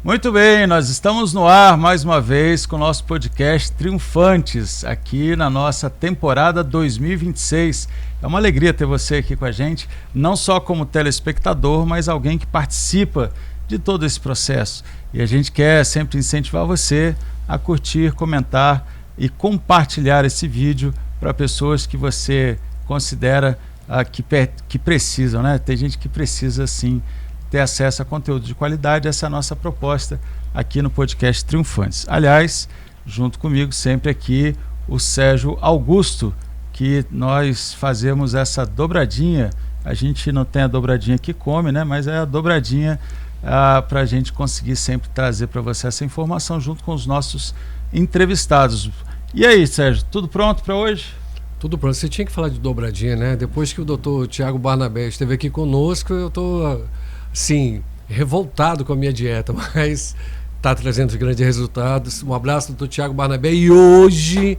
Muito bem, nós estamos no ar mais uma vez com o nosso podcast Triunfantes, aqui na nossa temporada 2026. É uma alegria ter você aqui com a gente, não só como telespectador, mas alguém que participa de todo esse processo. E a gente quer sempre incentivar você a curtir, comentar e compartilhar esse vídeo para pessoas que você considera que precisam, né? Tem gente que precisa sim ter acesso a conteúdo de qualidade. Essa é a nossa proposta aqui no podcast Triunfantes. Aliás, junto comigo sempre aqui o Sérgio Augusto, que nós fazemos essa dobradinha. A gente não tem a dobradinha que come, né? Mas é a dobradinha para a gente conseguir sempre trazer para você essa informação junto com os nossos entrevistados. E aí, Sérgio, tudo pronto para hoje? Tudo pronto. Você tinha que falar de dobradinha, né? Depois que o doutor Tiago Barnabé esteve aqui conosco, eu estou, sim, revoltado com a minha dieta, mas está trazendo grandes resultados. Um abraço, doutor Tiago Barnabé. E hoje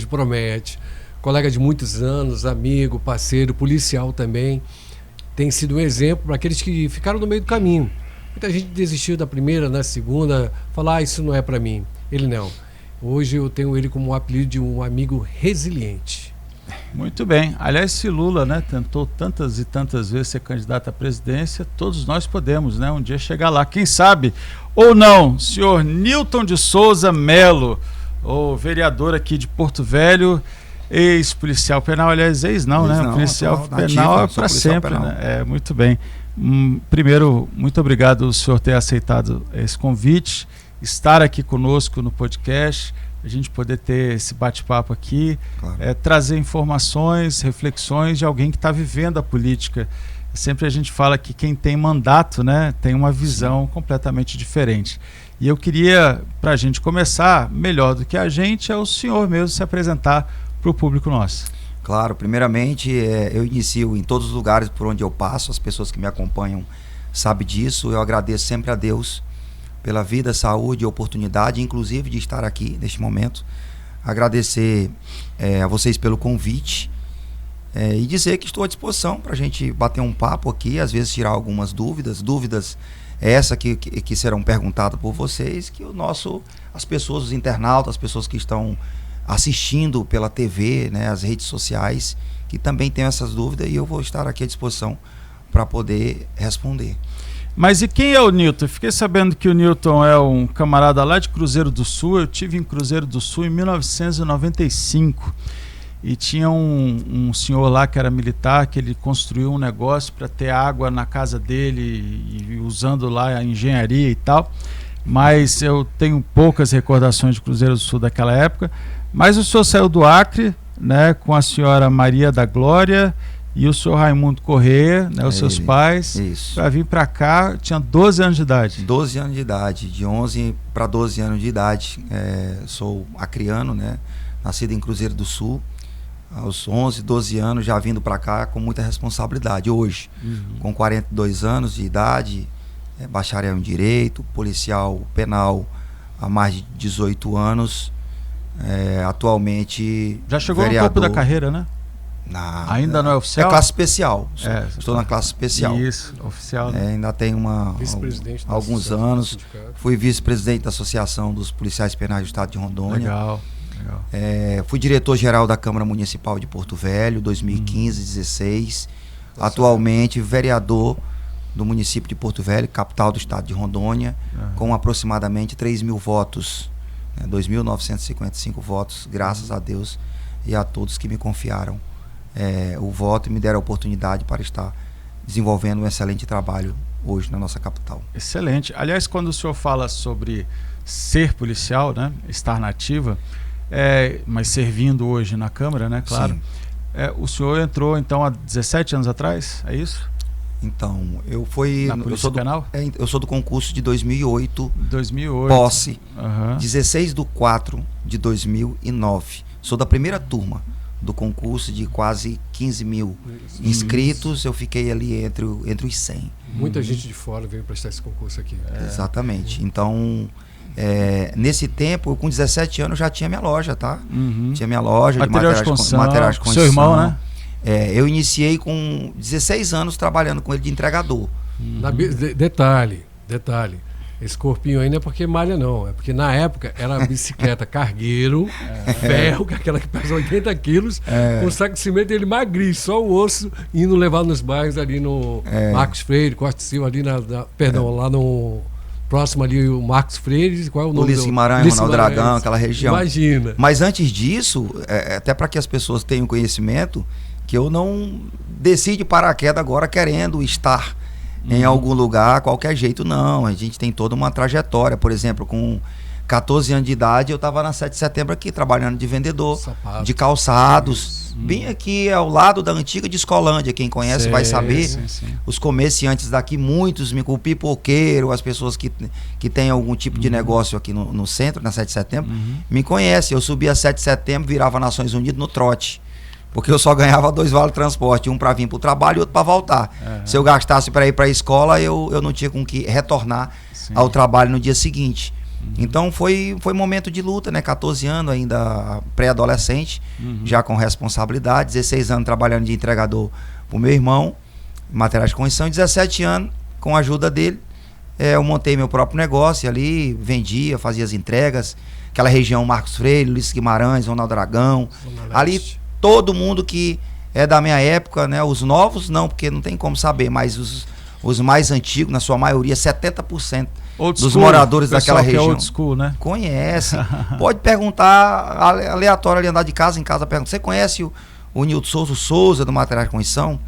promete. Colega de muitos anos, amigo, parceiro, policial também. Tem sido um exemplo para aqueles que ficaram no meio do caminho. Muita gente desistiu da primeira, na segunda, falar, isso não é para mim. Ele não. Hoje eu tenho ele como um apelido de um amigo resiliente. Muito bem. Aliás, se Lula, né, tentou tantas e tantas vezes ser candidato à presidência, todos nós podemos, né, um dia chegar lá. Quem sabe ou não, senhor Nilton de Souza Melo, o vereador aqui de Porto Velho, ex-policial penal, aliás, policial penal é para sempre, penal. Né? Muito bem. Primeiro, muito obrigado o senhor ter aceitado esse convite, estar aqui conosco no podcast, a gente poder ter esse bate-papo aqui, claro. Trazer informações, reflexões de alguém que está vivendo a política. Sempre a gente fala que quem tem mandato, né, tem uma visão completamente diferente. E eu queria, para a gente começar, melhor do que a gente, é o senhor mesmo se apresentar para o público nosso. Claro, primeiramente eu inicio em todos os lugares por onde eu passo, as pessoas que me acompanham sabem disso, eu agradeço sempre a Deus pela vida, saúde e oportunidade, inclusive de estar aqui neste momento. Agradecer a vocês pelo convite e dizer que estou à disposição para a gente bater um papo aqui, às vezes tirar algumas dúvidas essa que serão perguntadas por vocês, que as pessoas, os internautas, as pessoas que estão assistindo pela TV, né, as redes sociais, que também têm essas dúvidas, e eu vou estar aqui à disposição para poder responder. Mas e quem é o Nilton? Eu fiquei sabendo que o Nilton é um camarada lá de Cruzeiro do Sul. Eu tive em Cruzeiro do Sul em 1995 e tinha um senhor lá que era militar, que ele construiu um negócio para ter água na casa dele e usando lá a engenharia e tal. Mas eu tenho poucas recordações de Cruzeiro do Sul daquela época. Mas o senhor saiu do Acre, né, com a senhora Maria da Glória e o senhor Raimundo Corrêa, né, os seus pais, para vir para cá. Tinha 12 anos de idade. 12 anos de idade, de 11 para 12 anos de idade. Sou acriano, né, nascido em Cruzeiro do Sul. Aos 11, 12 anos já vindo para cá com muita responsabilidade. Hoje, com 42 anos de idade, bacharel em Direito, policial penal há mais de 18 anos. Atualmente já chegou vereador. No topo da carreira, né? Ainda não é oficial? É classe especial. Estou na classe especial. Isso, oficial. Né? Ainda tenho alguns anos. Fui vice-presidente da Associação dos Policiais Penais do Estado de Rondônia. Legal. Fui diretor-geral da Câmara Municipal de Porto Velho, 2015-16. Atualmente vereador do município de Porto Velho, capital do Estado de Rondônia, com aproximadamente 3.000 votos. 2.955 votos, graças a Deus e a todos que me confiaram o voto e me deram a oportunidade para estar desenvolvendo um excelente trabalho hoje na nossa capital. Excelente. Aliás, quando o senhor fala sobre ser policial, né, estar na ativa, mas servindo hoje na Câmara, né, claro, o senhor entrou então há 17 anos atrás, é isso? Então, eu sou do concurso de 2008, posse, 16/4/2009. Sou da primeira turma do concurso de quase 15 mil inscritos. Eu fiquei ali entre os 100. Muita gente de fora veio prestar esse concurso aqui. Exatamente. Então, nesse tempo, eu, com 17 anos, já tinha minha loja, tá? Tinha minha loja de materiais de construção. Seu irmão, né? Eu iniciei com 16 anos trabalhando com ele de entregador. Detalhe. Esse corpinho aí não é porque malha, não. É porque na época era bicicleta cargueiro, ferro, que é aquela que pesa 80 quilos, com um saco de cimento, ele magrinho, só o osso, indo levar nos bairros ali no Marcos Freire, Costa Silva, ali perdão, lá no... Próximo ali o Marcos Freire, qual é o nome? Ulisses Guimarães, Ronaldo Dragão, aquela região. Imagina. Mas antes disso, até para que as pessoas tenham conhecimento, que eu não desci de paraquedas agora querendo estar em algum lugar, qualquer jeito, não. A gente tem toda uma trajetória. Por exemplo, com 14 anos de idade, eu estava na 7 de setembro aqui, trabalhando de vendedor, de calçados, bem aqui ao lado da antiga Discolândia. Quem conhece vai saber. Sim. Os comerciantes daqui, muitos, o pipoqueiro, as pessoas que têm algum tipo de negócio aqui no centro, na 7 de setembro, me conhecem. Eu subia 7 de setembro, virava Nações Unidas no trote. Porque eu só ganhava 2 vales de transporte, um para vir para o trabalho e outro para voltar. Se eu gastasse para ir para a escola, eu não tinha com que retornar ao trabalho no dia seguinte. Então foi momento de luta, né? 14 anos ainda pré-adolescente, já com responsabilidade, 16 anos trabalhando de entregador pro meu irmão, materiais de construção, e 17 anos, com a ajuda dele, eu montei meu próprio negócio ali, vendia, fazia as entregas, aquela região Marcos Freire, Ulisses Guimarães, Ronaldo Dragão, ali todo mundo que é da minha época, né? Os novos não, porque não tem como saber, mas os mais antigos, na sua maioria, 70% dos moradores daquela região. Que é old school, né? Conhece. Pode perguntar aleatório, ali andar de casa em casa, pergunta: você conhece o Nilton Souza do Material de Construção?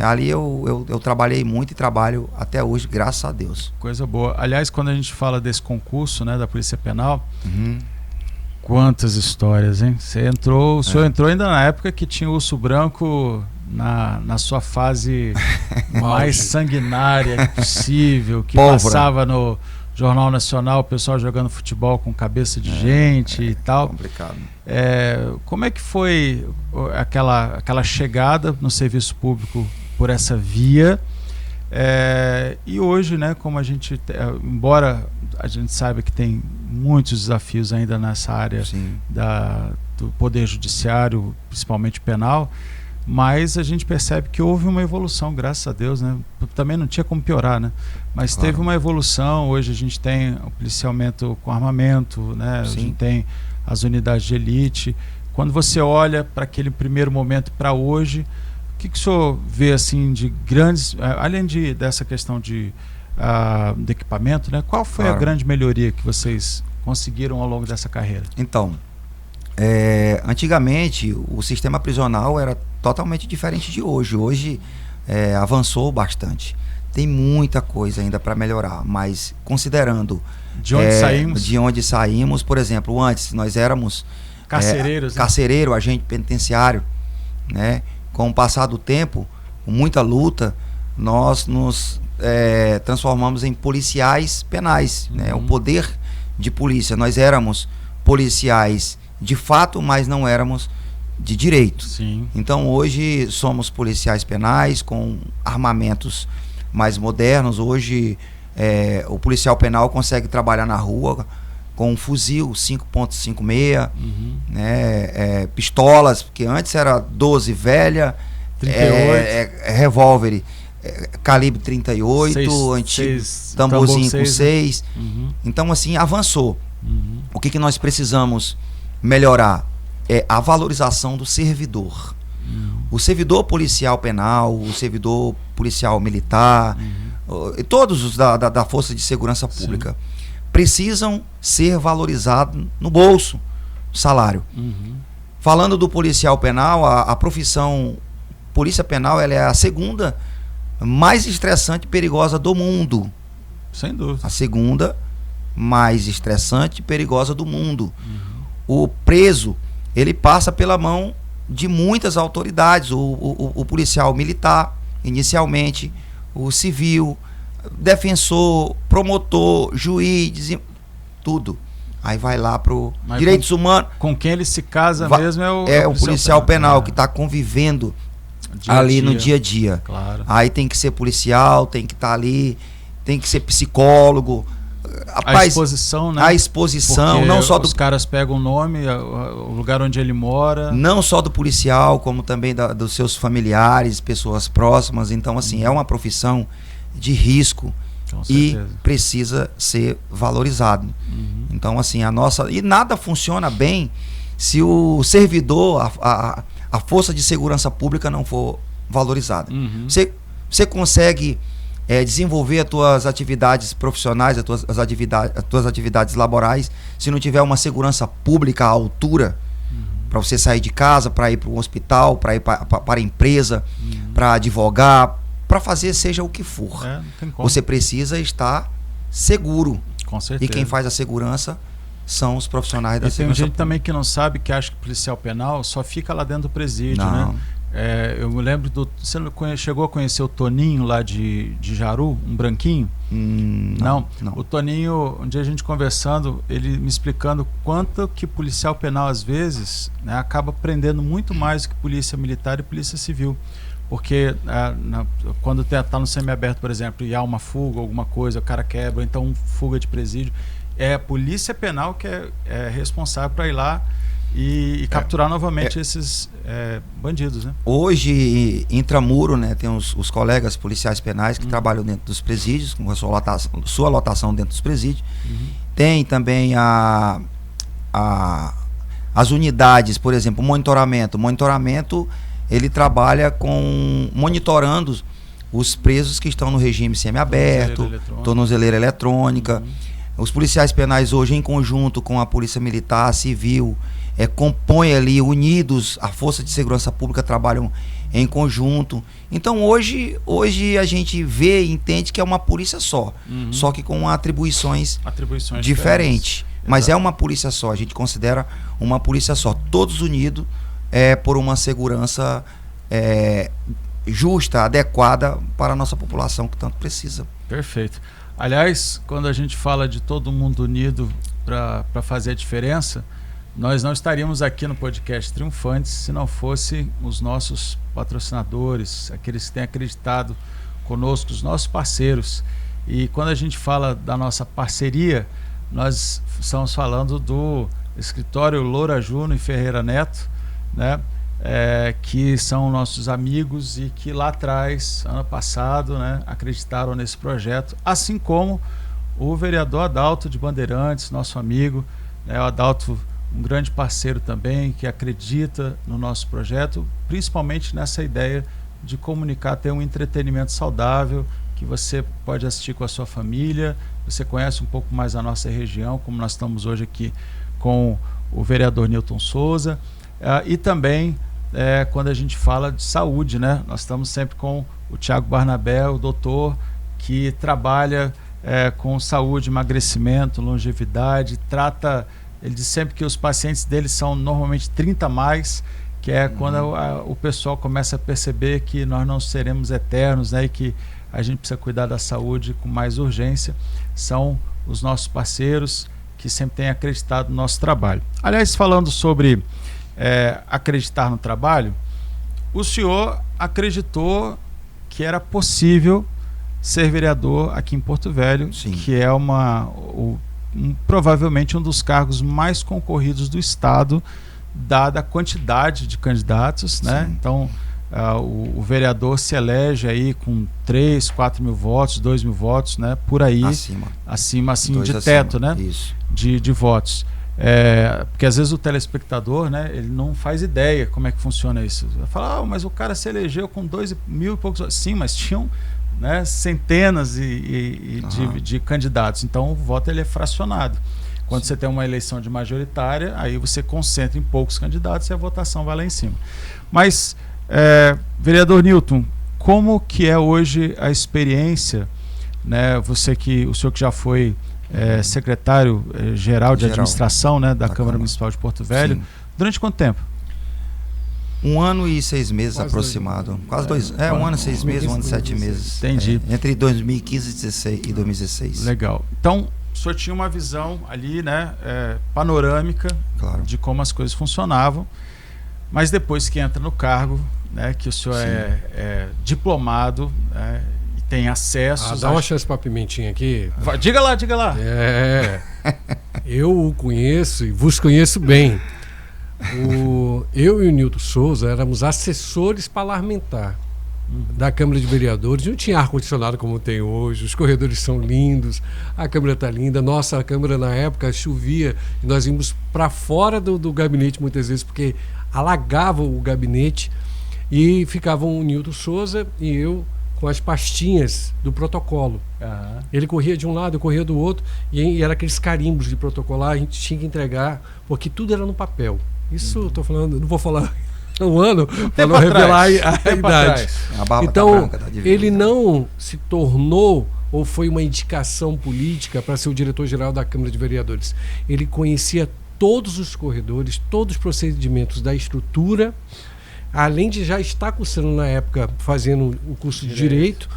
Ali eu trabalhei muito e trabalho até hoje, graças a Deus. Coisa boa. Aliás, quando a gente fala desse concurso, né, da Polícia Penal, quantas histórias, hein? O senhor entrou ainda na época que tinha o Urso Branco na sua fase mais sanguinária possível, que passava no Jornal Nacional, o pessoal jogando futebol com cabeça de gente e tal. Complicado. Como é que foi aquela chegada no serviço público por essa via? E hoje, né, como a gente, embora a gente saiba que tem muitos desafios ainda nessa área do Poder Judiciário, principalmente penal, mas a gente percebe que houve uma evolução, graças a Deus, né? Também não tinha como piorar, né? Mas teve uma evolução. Hoje a gente tem o policiamento com armamento, né? A gente tem as unidades de elite. Quando você olha para aquele primeiro momento para hoje, o que o senhor vê assim de grandes, além dessa questão de equipamento, né? Qual foi a grande melhoria que vocês conseguiram ao longo dessa carreira? Então, antigamente o sistema prisional era totalmente diferente de hoje. Hoje avançou bastante. Tem muita coisa ainda para melhorar, mas considerando de onde saímos, por exemplo, antes nós éramos carcereiros, carcereiro, agente penitenciário, né? Com o passar do tempo, com muita luta, nós nos transformamos em policiais penais, né? O poder de polícia. Nós éramos policiais de fato, mas não éramos de direito. Então hoje somos policiais penais com armamentos mais modernos. Hoje o policial penal consegue trabalhar na rua com um fuzil 5.56, né, pistolas, porque antes era 12 velha, 38, revólver calibre 38, antigo tamborzinho com 6. Então assim, avançou. O que nós precisamos melhorar é a valorização do servidor. O servidor policial penal, o servidor policial militar, todos os da Força de Segurança Pública precisam ser valorizados no bolso, salário. Falando do policial penal, a profissão polícia penal, ela é a segunda mais estressante e perigosa do mundo. Sem dúvida. A segunda mais estressante e perigosa do mundo. O preso, ele passa pela mão de muitas autoridades, o policial militar, inicialmente, o civil, defensor, promotor, juiz, tudo. Aí vai lá pro direitos humanos. Com quem ele se casa mesmo é o policial penal que está convivendo ali no dia a dia. Claro. Aí tem que ser policial, tem que estar ali, tem que ser psicólogo. Rapaz, a exposição, né? A exposição, porque não só os caras pegam o nome, o lugar onde ele mora. Não só do policial, como também dos seus familiares, pessoas próximas. Então, assim, é uma profissão de risco. e precisa ser valorizado. Então, assim, e nada funciona bem se o servidor, a força de segurança pública não for valorizada. Você consegue desenvolver as tuas atividades profissionais, as tuas atividades laborais, se não tiver uma segurança pública à altura, para você sair de casa, para ir para um hospital, para ir para a empresa, para advogar, para fazer seja o que for. Não tem como. Você precisa estar seguro. Com certeza. E quem faz a segurança são os profissionais da segurança. Tem gente também que não sabe, que acha que policial penal só fica lá dentro do presídio, não. né? Eu me lembro você chegou a conhecer o Toninho lá de Jaru, um branquinho? Não. O Toninho, um dia a gente conversando, ele me explicando quanto que policial penal às vezes, né, acaba prendendo muito mais do que polícia militar e polícia civil. Porque quando está no semiaberto, por exemplo, e há uma fuga, alguma coisa, o cara quebra, então fuga de presídio, é a polícia penal que é responsável para ir lá e capturar novamente esses bandidos, né? Hoje, intramuros, né, tem os colegas policiais penais que trabalham dentro dos presídios, com a sua lotação dentro dos presídios. Tem também as unidades, por exemplo, monitoramento. Monitoramento, ele trabalha monitorando os presos que estão no regime semiaberto, tornozeleira eletrônica. Os policiais penais hoje, em conjunto com a Polícia Militar, Civil, compõem ali, unidos, a Força de Segurança Pública trabalham em conjunto. Então hoje a gente vê e entende que é uma polícia só, só que com atribuições diferentes. Mas é uma polícia só, a gente considera uma polícia só, todos unidos por uma segurança justa, adequada para a nossa população que tanto precisa. Perfeito. Aliás, quando a gente fala de todo mundo unido para fazer a diferença, nós não estaríamos aqui no podcast Triunfantes se não fossem os nossos patrocinadores, aqueles que têm acreditado conosco, os nossos parceiros. E quando a gente fala da nossa parceria, nós estamos falando do escritório Loura Juno e Ferreira Neto, né? Que são nossos amigos e que lá atrás, ano passado, né, acreditaram nesse projeto, assim como o vereador Adalto de Bandeirantes, nosso amigo, né, o Adalto, um grande parceiro também, que acredita no nosso projeto, principalmente nessa ideia de comunicar, ter um entretenimento saudável, que você pode assistir com a sua família, você conhece um pouco mais a nossa região, como nós estamos hoje aqui com o vereador Nilton Souza, e também quando a gente fala de saúde, né? Nós estamos sempre com o Thiago Barnabé, o doutor, que trabalha com saúde, emagrecimento, longevidade, ele diz sempre que os pacientes dele são normalmente 30 a mais, que é quando o pessoal começa a perceber que nós não seremos eternos, né? E que a gente precisa cuidar da saúde com mais urgência. São os nossos parceiros que sempre têm acreditado no nosso trabalho. Aliás, falando sobre acreditar no trabalho, o senhor acreditou que era possível ser vereador aqui em Porto Velho. Sim. Que é provavelmente um dos cargos mais concorridos do estado, dada a quantidade de candidatos, né? Então o vereador se elege aí com 3, 4 mil votos, 2 mil votos, né? Por aí, acima assim, de teto, né? Isso. De votos. Porque às vezes o telespectador, né, ele não faz ideia como é que funciona isso. Fala, mas o cara se elegeu com 2 mil e poucos. Sim, mas tinham, né, centenas de candidatos. Então o voto ele é fracionado. Quando você tem uma eleição de majoritária, aí você concentra em poucos candidatos e a votação vai lá em cima. Mas, vereador Nilton, como que é hoje a experiência, né, o senhor que já foi secretário-geral de administração, né, da Câmara Municipal de Porto Velho. Sim. Durante quanto tempo? 1 ano e 6 meses aproximado. Quase 2 anos. 1 ano e 6 meses, 1 ano e 7 meses. Entendi. Entre 2015 e 2016. Legal. Então, o senhor tinha uma visão ali, né, panorâmica, claro, de como as coisas funcionavam, mas depois que entra no cargo, né, que o senhor é diplomado, e tem acesso... dá uma chance para a Pimentinha aqui. Diga lá. Eu o conheço e vos conheço bem. Eu e o Nilton Souza éramos assessores parlamentares. da Câmara de Vereadores. Não tinha ar-condicionado como tem hoje, os corredores são lindos, a Câmara está linda. Nossa, a Câmara na época chovia e nós íamos para fora do gabinete muitas vezes, porque alagava o gabinete e ficavam o Nilton Souza e eu com as pastinhas do protocolo. Aham. Ele corria de um lado, eu corria do outro, e era aqueles carimbos de protocolar, a gente tinha que entregar, porque tudo era no papel. Isso eu estou falando, não vou falar um ano para não revelar a idade. Atrás. A barba Então, tá branca, tá de ele vida. não se tornou ou foi uma indicação política para ser o diretor-geral da Câmara de Vereadores. Ele conhecia todos os corredores, todos os procedimentos da estrutura, além de já estar cursando na época, fazendo o curso de Direito.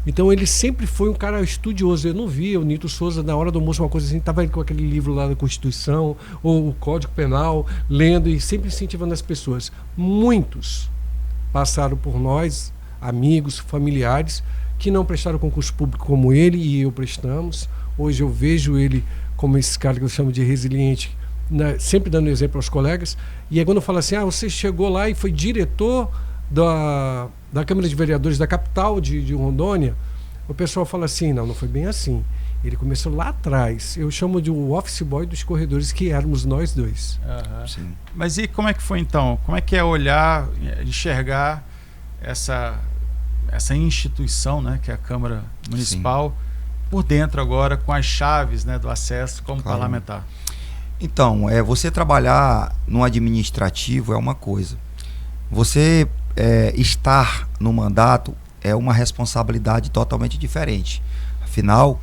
Então ele sempre foi um cara estudioso. Eu não via o Nilton Souza na hora do almoço, uma coisa assim, estava com aquele livro lá da Constituição, ou o Código Penal, lendo e sempre incentivando as pessoas. Muitos passaram por nós, amigos, familiares, que não prestaram concurso público como ele e eu prestamos. Hoje eu vejo ele como esse cara que eu chamo de resiliente, né, sempre dando exemplo aos colegas. E aí quando eu falo assim, você chegou lá e foi diretor da Câmara de Vereadores da capital de Rondônia, o pessoal fala assim, não foi bem assim. Ele começou lá atrás. Eu chamo de o office boy dos corredores, que éramos nós dois. Aham. Sim. Mas e como é que foi então? Como é que é olhar, enxergar essa instituição, né, que é a Câmara Municipal, por dentro agora, com as chaves, né, do acesso como Claro. parlamentar? Então, você trabalhar no administrativo é uma coisa. Você estar no mandato é uma responsabilidade totalmente diferente. Afinal,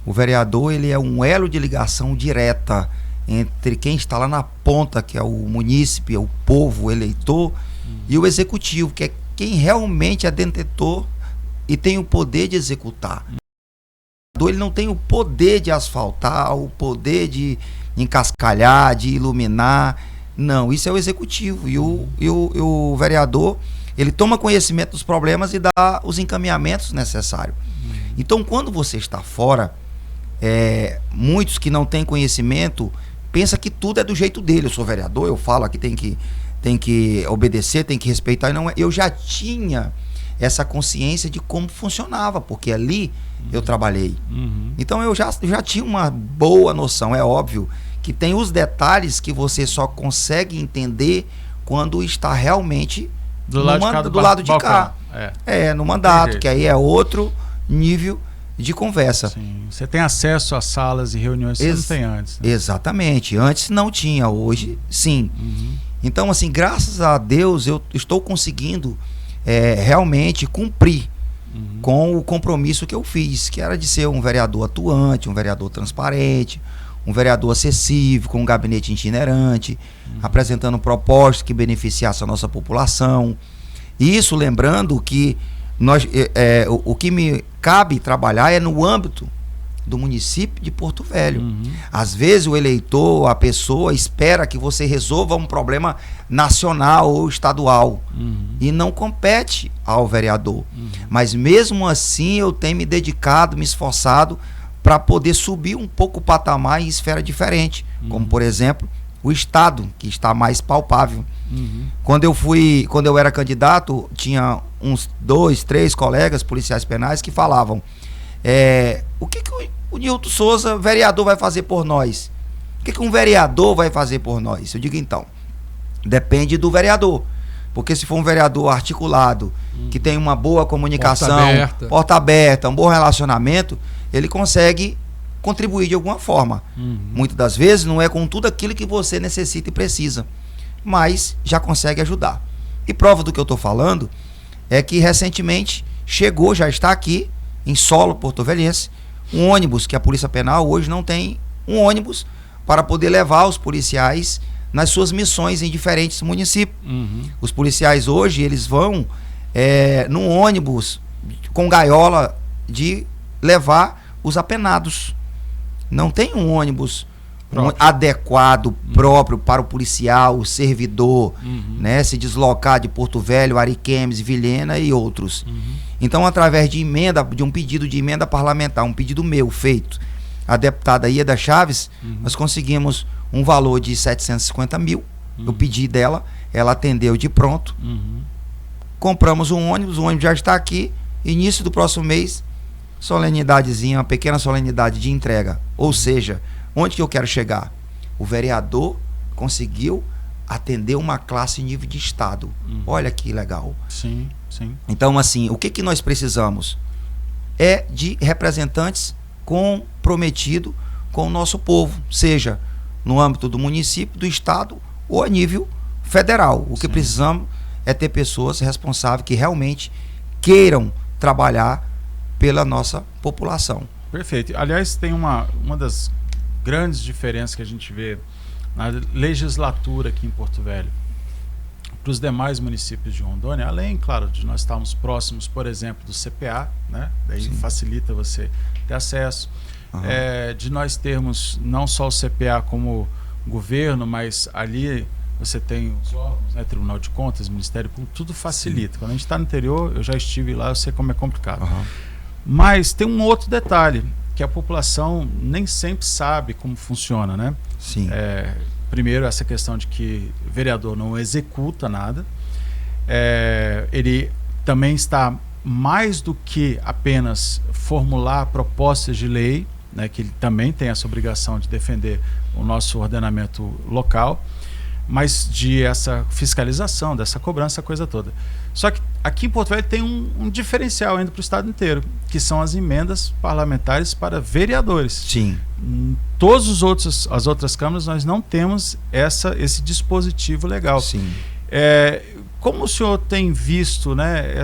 o vereador ele é um elo de ligação direta entre quem está lá na ponta, que é o munícipe, o povo, o eleitor, e o executivo, que é quem realmente é detentor e tem o poder de executar. O vereador ele não tem o poder de asfaltar, o poder de encascalhar, de iluminar. Não, isso é o executivo. E o vereador, ele toma conhecimento dos problemas e dá os encaminhamentos necessários. Então, quando você está fora, muitos que não têm conhecimento pensam que tudo é do jeito dele. Eu sou vereador, eu falo aqui, tem que obedecer, tem que respeitar. E não é. Eu já tinha essa consciência de como funcionava, porque ali eu trabalhei. Então eu já tinha uma boa noção. É óbvio que tem os detalhes que você só consegue entender quando está realmente Do lado de cá do lado de cá. No mandato, que aí é outro nível de conversa. Sim. Você tem acesso a salas e reuniões que você não tem antes, né? Exatamente. Antes não tinha, hoje sim. Então, assim, graças a Deus eu estou conseguindo realmente cumprir com o compromisso que eu fiz, que era de ser um vereador atuante, um vereador transparente, um vereador acessível, com um gabinete itinerante, apresentando propostas que beneficiassem a nossa população. Isso lembrando que o que me cabe trabalhar é no âmbito do município de Porto Velho. Às vezes o eleitor, a pessoa espera que você resolva um problema nacional ou estadual e não compete ao vereador. Mas mesmo assim eu tenho me dedicado, me esforçado para poder subir um pouco o patamar em esfera diferente, como por exemplo o estado, que está mais palpável. Quando eu era candidato, tinha uns 2, 3 colegas policiais penais que falavam: o que o Nilton Souza, vereador, vai fazer por nós? O que um vereador vai fazer por nós? Eu digo, então, depende do vereador. Porque se for um vereador articulado, que tem uma boa comunicação, porta aberta, um bom relacionamento, ele consegue contribuir de alguma forma. Muitas das vezes não é com tudo aquilo que você necessita e precisa, mas já consegue ajudar. E prova do que eu estou falando é que recentemente já está aqui em solo porto-velhense um ônibus, que a Polícia Penal hoje não tem um ônibus para poder levar os policiais nas suas missões em diferentes municípios. Os policiais hoje, eles vão num ônibus com gaiola de levar os apenados. Não tem um ônibus adequado, próprio para o policial, o servidor, né, se deslocar de Porto Velho, Ariquemes, Vilhena e outros. Então, através de um pedido de emenda parlamentar, um pedido meu feito, a deputada Ieda Chaves, nós conseguimos um valor de 750 mil. Eu pedi dela, ela atendeu de pronto. compramos um ônibus, o ônibus já está aqui, início do próximo mês, solenidadezinha, uma pequena solenidade de entrega. Ou seja, onde que eu quero chegar? O vereador conseguiu atender uma classe em nível de estado. Olha que legal. Sim, sim. Então, assim, o que nós precisamos? É de representantes comprometidos com o nosso povo, seja no âmbito do município, do estado ou a nível federal. O que precisamos é ter pessoas responsáveis que realmente queiram trabalhar pela nossa população. Perfeito. Aliás, tem uma das grandes diferenças que a gente vê na legislatura aqui em Porto Velho para os demais municípios de Rondônia, além, claro, de nós estarmos próximos, por exemplo, do CPA, né? Daí facilita você ter acesso, de nós termos não só o CPA como governo, mas ali você tem os órgãos, né? Tribunal de Contas, Ministério Público, tudo facilita. Quando a gente está no interior, eu já estive lá, eu sei como é complicado. Mas tem um outro detalhe, que a população nem sempre sabe como funciona, né? Sim. Primeiro, essa questão de que o vereador não executa nada. Ele também está mais do que apenas formular propostas de lei, né, que ele também tem essa obrigação de defender o nosso ordenamento local, mas de essa fiscalização, dessa cobrança, coisa toda. Só que aqui em Porto Velho tem um diferencial ainda para o estado inteiro, que são as emendas parlamentares para vereadores. Sim. Em todas as outras câmaras nós não temos esse dispositivo legal. Sim. Como o senhor tem visto, né,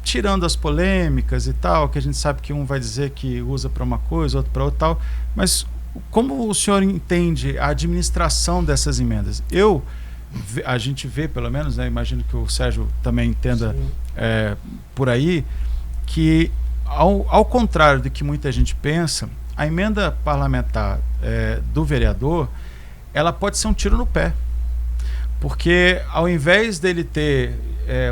tirando as polêmicas e tal, que a gente sabe que um vai dizer que usa para uma coisa, outro para outra tal, mas como o senhor entende a administração dessas emendas? A gente vê, pelo menos, né, imagino que o Sérgio também entenda por aí, que ao contrário do que muita gente pensa, a emenda parlamentar do vereador, ela pode ser um tiro no pé, porque ao invés dele ter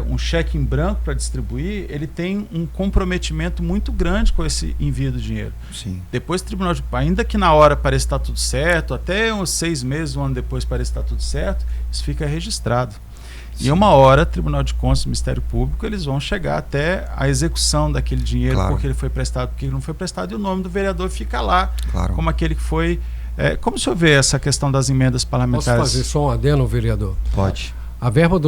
um cheque em branco para distribuir, ele tem um comprometimento muito grande com esse envio do dinheiro. Sim. Depois do Tribunal de Contas, ainda que na hora pareça estar tudo certo, até uns 6 meses, um ano depois pareça estar tudo certo, isso fica registrado. Sim. E uma hora, Tribunal de Contas, Ministério Público, eles vão chegar até a execução daquele dinheiro, claro, porque ele foi prestado, porque ele não foi prestado, e o nome do vereador fica lá, claro, como aquele que foi... como o senhor vê essa questão das emendas parlamentares? Posso fazer só um adendo, vereador? Pode. A verba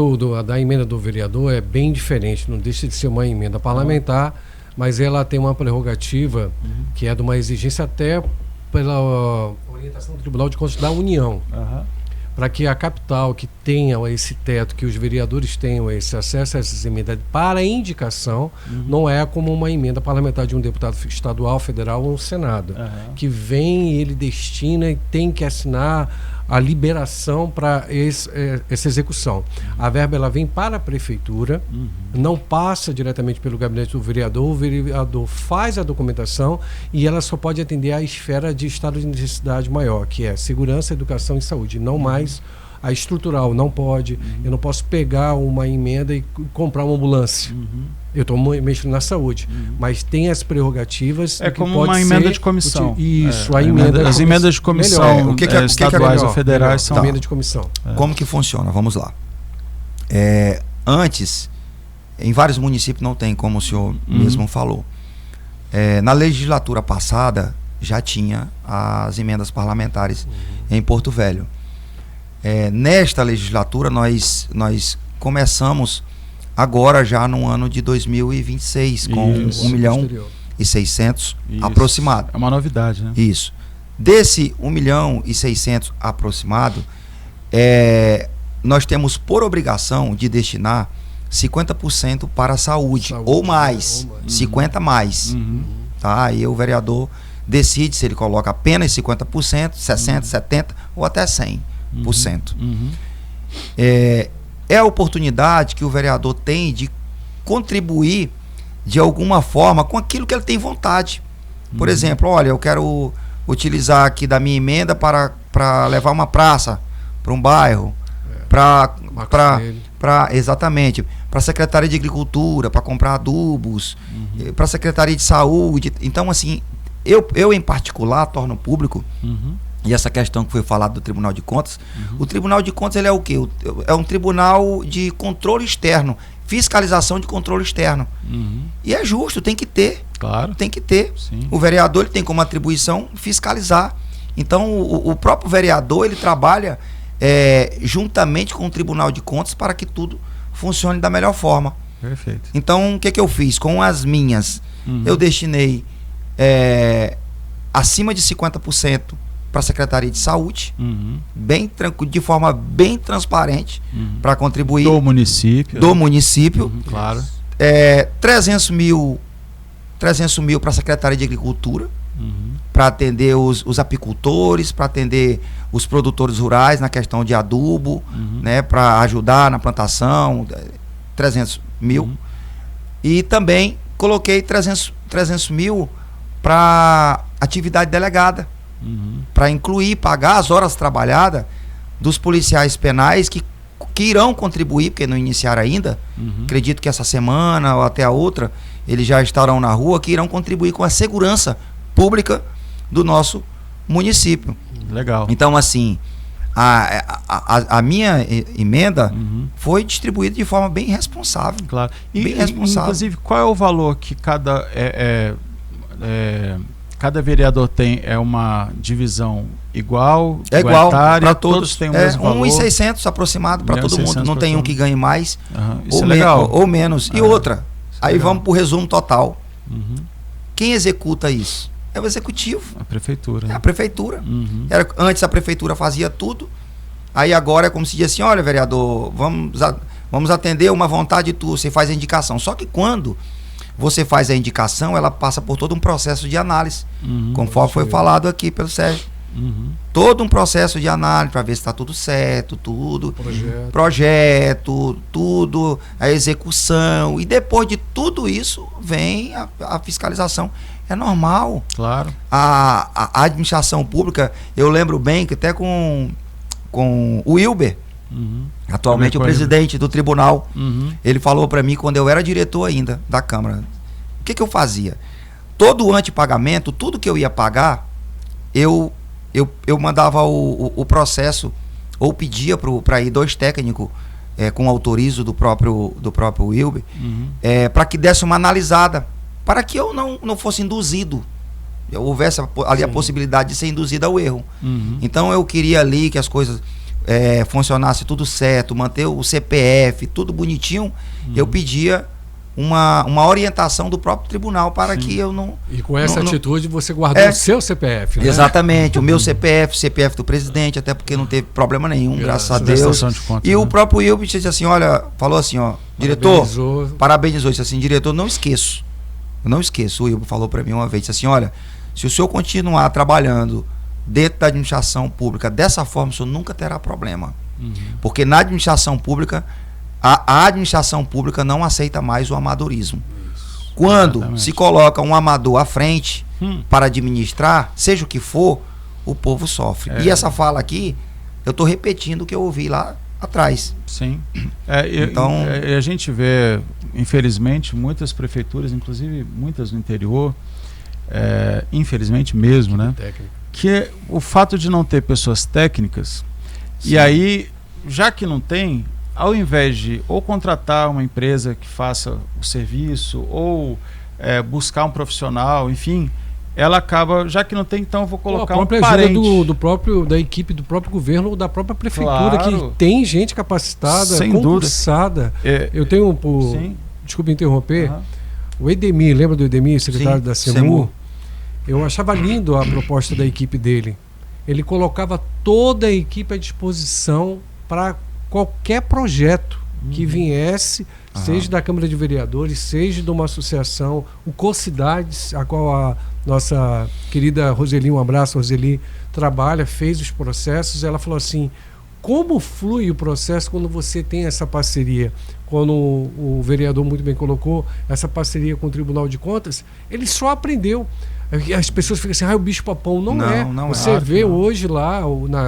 da emenda do vereador é bem diferente, não deixa de ser uma emenda parlamentar, mas ela tem uma prerrogativa que é de uma exigência até pela orientação do Tribunal de Contas da União. Para que a capital que tenha esse teto, que os vereadores tenham esse acesso a essas emendas para indicação, não é como uma emenda parlamentar de um deputado estadual, federal ou um Senado, que vem, ele destina e tem que assinar a liberação para essa execução. A verba ela vem para a prefeitura, não passa diretamente pelo gabinete do vereador, o vereador faz a documentação e ela só pode atender à esfera de estado de necessidade maior, que é segurança, educação e saúde, não mais a estrutural. Não pode, eu não posso pegar uma emenda e comprar uma ambulância. Eu estou mexendo na saúde, mas tem as prerrogativas. É como uma emenda de comissão. Isso, a emenda. As emendas de comissão estaduais ou federais são emenda de comissão. Como que funciona? Vamos lá. Antes, em vários municípios não tem, como o senhor mesmo falou. Na legislatura passada já tinha as emendas parlamentares em Porto Velho. Nesta legislatura nós começamos agora já no ano de 2026 com 1.600.000 aproximado. É uma novidade, né? Isso. Desse 1.600.000 aproximado, nós temos por obrigação de destinar 50% para a saúde ou mais. 50 mais. Tá? Aí o vereador decide se ele coloca apenas 50%, 60%, 70% ou até 100%. É a oportunidade que o vereador tem de contribuir de alguma forma com aquilo que ele tem vontade. Por exemplo, olha, eu quero utilizar aqui da minha emenda para levar uma praça para um bairro, exatamente, para a Secretaria de Agricultura, para comprar adubos, para a Secretaria de Saúde. Então, assim, eu em particular torno público, e essa questão que foi falada do Tribunal de Contas, o Tribunal de Contas ele é o quê? É um tribunal de controle externo, fiscalização de controle externo. E é justo, tem que ter. Claro. Tem que ter. Sim. O vereador ele tem como atribuição fiscalizar. Então, o próprio vereador ele trabalha juntamente com o Tribunal de Contas para que tudo funcione da melhor forma. Perfeito. Então, o que eu fiz? Com as minhas, eu destinei acima de 50% para a Secretaria de Saúde, bem tranquilo, de forma bem transparente, para contribuir. Do município. Do município. Claro. 300 mil para a Secretaria de Agricultura, para atender os apicultores, para atender os produtores rurais na questão de adubo, né, para ajudar na plantação, 300 mil. E também coloquei 300 mil para atividade delegada, para incluir, pagar as horas trabalhadas dos policiais penais que irão contribuir, porque não iniciaram ainda, acredito que essa semana ou até a outra, eles já estarão na rua, que irão contribuir com a segurança pública do nosso município. Legal. Então, assim, a minha emenda foi distribuída de forma bem responsável. Claro. Bem responsável. Inclusive, qual é o valor que cada vereador tem? É uma divisão igual? É igual para todos. Têm o mesmo valor? 1.600 aproximado para todo mundo. Não tem um que ganhe mais Isso é legal. ou menos. E outra, aí legal. vamos para o resumo total. Quem executa isso? É o executivo. A prefeitura. É a prefeitura. Antes a prefeitura fazia tudo. Aí agora é como se diz assim, olha, vereador, vamos atender uma vontade tua, você faz a indicação. Só que quando você faz a indicação, ela passa por todo um processo de análise, conforme foi falado aqui pelo Sérgio. Todo um processo de análise para ver se está tudo certo, tudo. Projeto, tudo, a execução. E depois de tudo isso, vem a fiscalização. É normal. Claro. A administração pública, eu lembro bem que até com o Wilber, atualmente o presidente do tribunal, ele falou para mim quando eu era diretor ainda da Câmara, o que eu fazia? Todo antepagamento, tudo que eu ia pagar, eu mandava o processo, ou pedia para ir 2 técnicos com autorizo do próprio Wilber, para que desse uma analisada, para que eu não fosse induzido, houvesse ali a possibilidade de ser induzido ao erro. Então eu queria ali que as coisas funcionasse tudo certo, manter o CPF, tudo bonitinho. Eu pedia uma orientação do próprio tribunal para que eu não... E com essa atitude você guardou o seu CPF, né? Exatamente, o meu CPF do presidente, até porque não teve problema nenhum, graças a Deus. Contas, e o próprio Wilber disse assim, olha, falou assim, ó, diretor, parabenizou, disse assim, diretor, não esqueço, o Wilber falou para mim uma vez, disse assim, olha, se o senhor continuar trabalhando dentro da administração pública dessa forma, o senhor nunca terá problema. Porque na administração pública, a administração pública não aceita mais o amadorismo. Quando se coloca um amador à frente para administrar, seja o que for, o povo sofre. E essa fala aqui, eu estou repetindo o que eu ouvi lá atrás. Sim. Então, a gente vê, infelizmente, muitas prefeituras, inclusive muitas no interior, infelizmente mesmo, né? Que o fato de não ter pessoas técnicas, e aí, já que não tem, ao invés de ou contratar uma empresa que faça o serviço, ou buscar um profissional, enfim, ela acaba, já que não tem, então eu vou colocar um parente. A própria ajuda da equipe do próprio governo ou da própria prefeitura, claro, que tem gente capacitada, sem concursada. Eu tenho, desculpe interromper, o Edemir, lembra do Edemir, secretário da SEMU? Eu achava lindo a proposta da equipe dele. Ele colocava toda a equipe à disposição para qualquer projeto que viesse, seja da Câmara de Vereadores, seja de uma associação, o Cocidades, a qual a nossa querida Roseli, um abraço, Roseli, trabalha, fez os processos. Ela falou assim, como flui o processo quando você tem essa parceria? Quando o vereador muito bem colocou essa parceria com o Tribunal de Contas, ele só aprendeu. As pessoas ficam assim, o bicho-papão. Não é. Você vê hoje lá,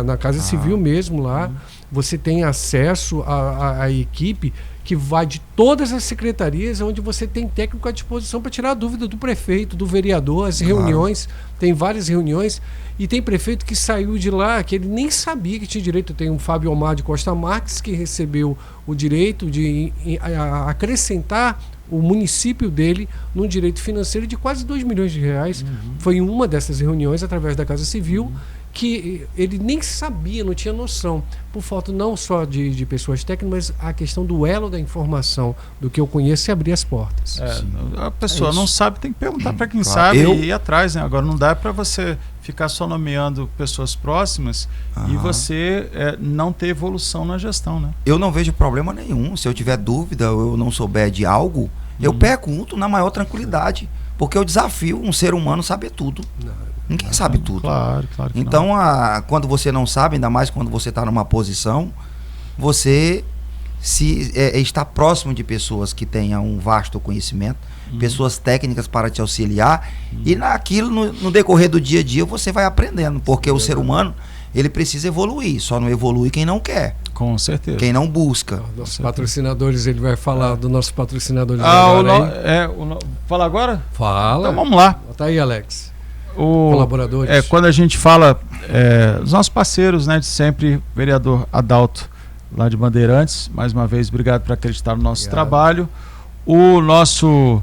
na Casa Civil mesmo lá, você tem acesso à equipe que vai de todas as secretarias, onde você tem técnico à disposição para tirar a dúvida do prefeito, do vereador, as reuniões, tem várias reuniões, e tem prefeito que saiu de lá, que ele nem sabia que tinha direito. Tem um Fábio Omar de Costa Marques, que recebeu o direito de acrescentar o município dele num direito financeiro de quase 2 milhões de reais. Foi em uma dessas reuniões, através da Casa Civil, que ele nem sabia, não tinha noção, por falta não só de pessoas técnicas, mas a questão do elo da informação, do que eu conheço, e abrir as portas. A pessoa não sabe, tem que perguntar para quem Claro. sabe e ir atrás, né? Agora não dá para você ficar só nomeando pessoas próximas e você não ter evolução na gestão, né? Eu não vejo problema nenhum. Se eu tiver dúvida ou eu não souber de algo, eu pergunto na maior tranquilidade, porque eu desafio um ser humano saber tudo. Ninguém sabe tudo. Claro que então, quando você não sabe, ainda mais quando você está numa posição, você está próximo de pessoas que tenham um vasto conhecimento, pessoas técnicas para te auxiliar, e naquilo, no decorrer do dia a dia, você vai aprendendo, porque o ser humano, ele precisa evoluir, só não evolui quem não quer. Com certeza. Quem não busca. Nossos patrocinadores, ele vai falar dos nossos patrocinadores agora. Fala agora? Fala. Então vamos lá. Tá aí, Alex. Colaboradores. Quando a gente fala, os nossos parceiros, né, de sempre, vereador Adalto, lá de Bandeirantes, mais uma vez, obrigado por acreditar no nosso trabalho. O nosso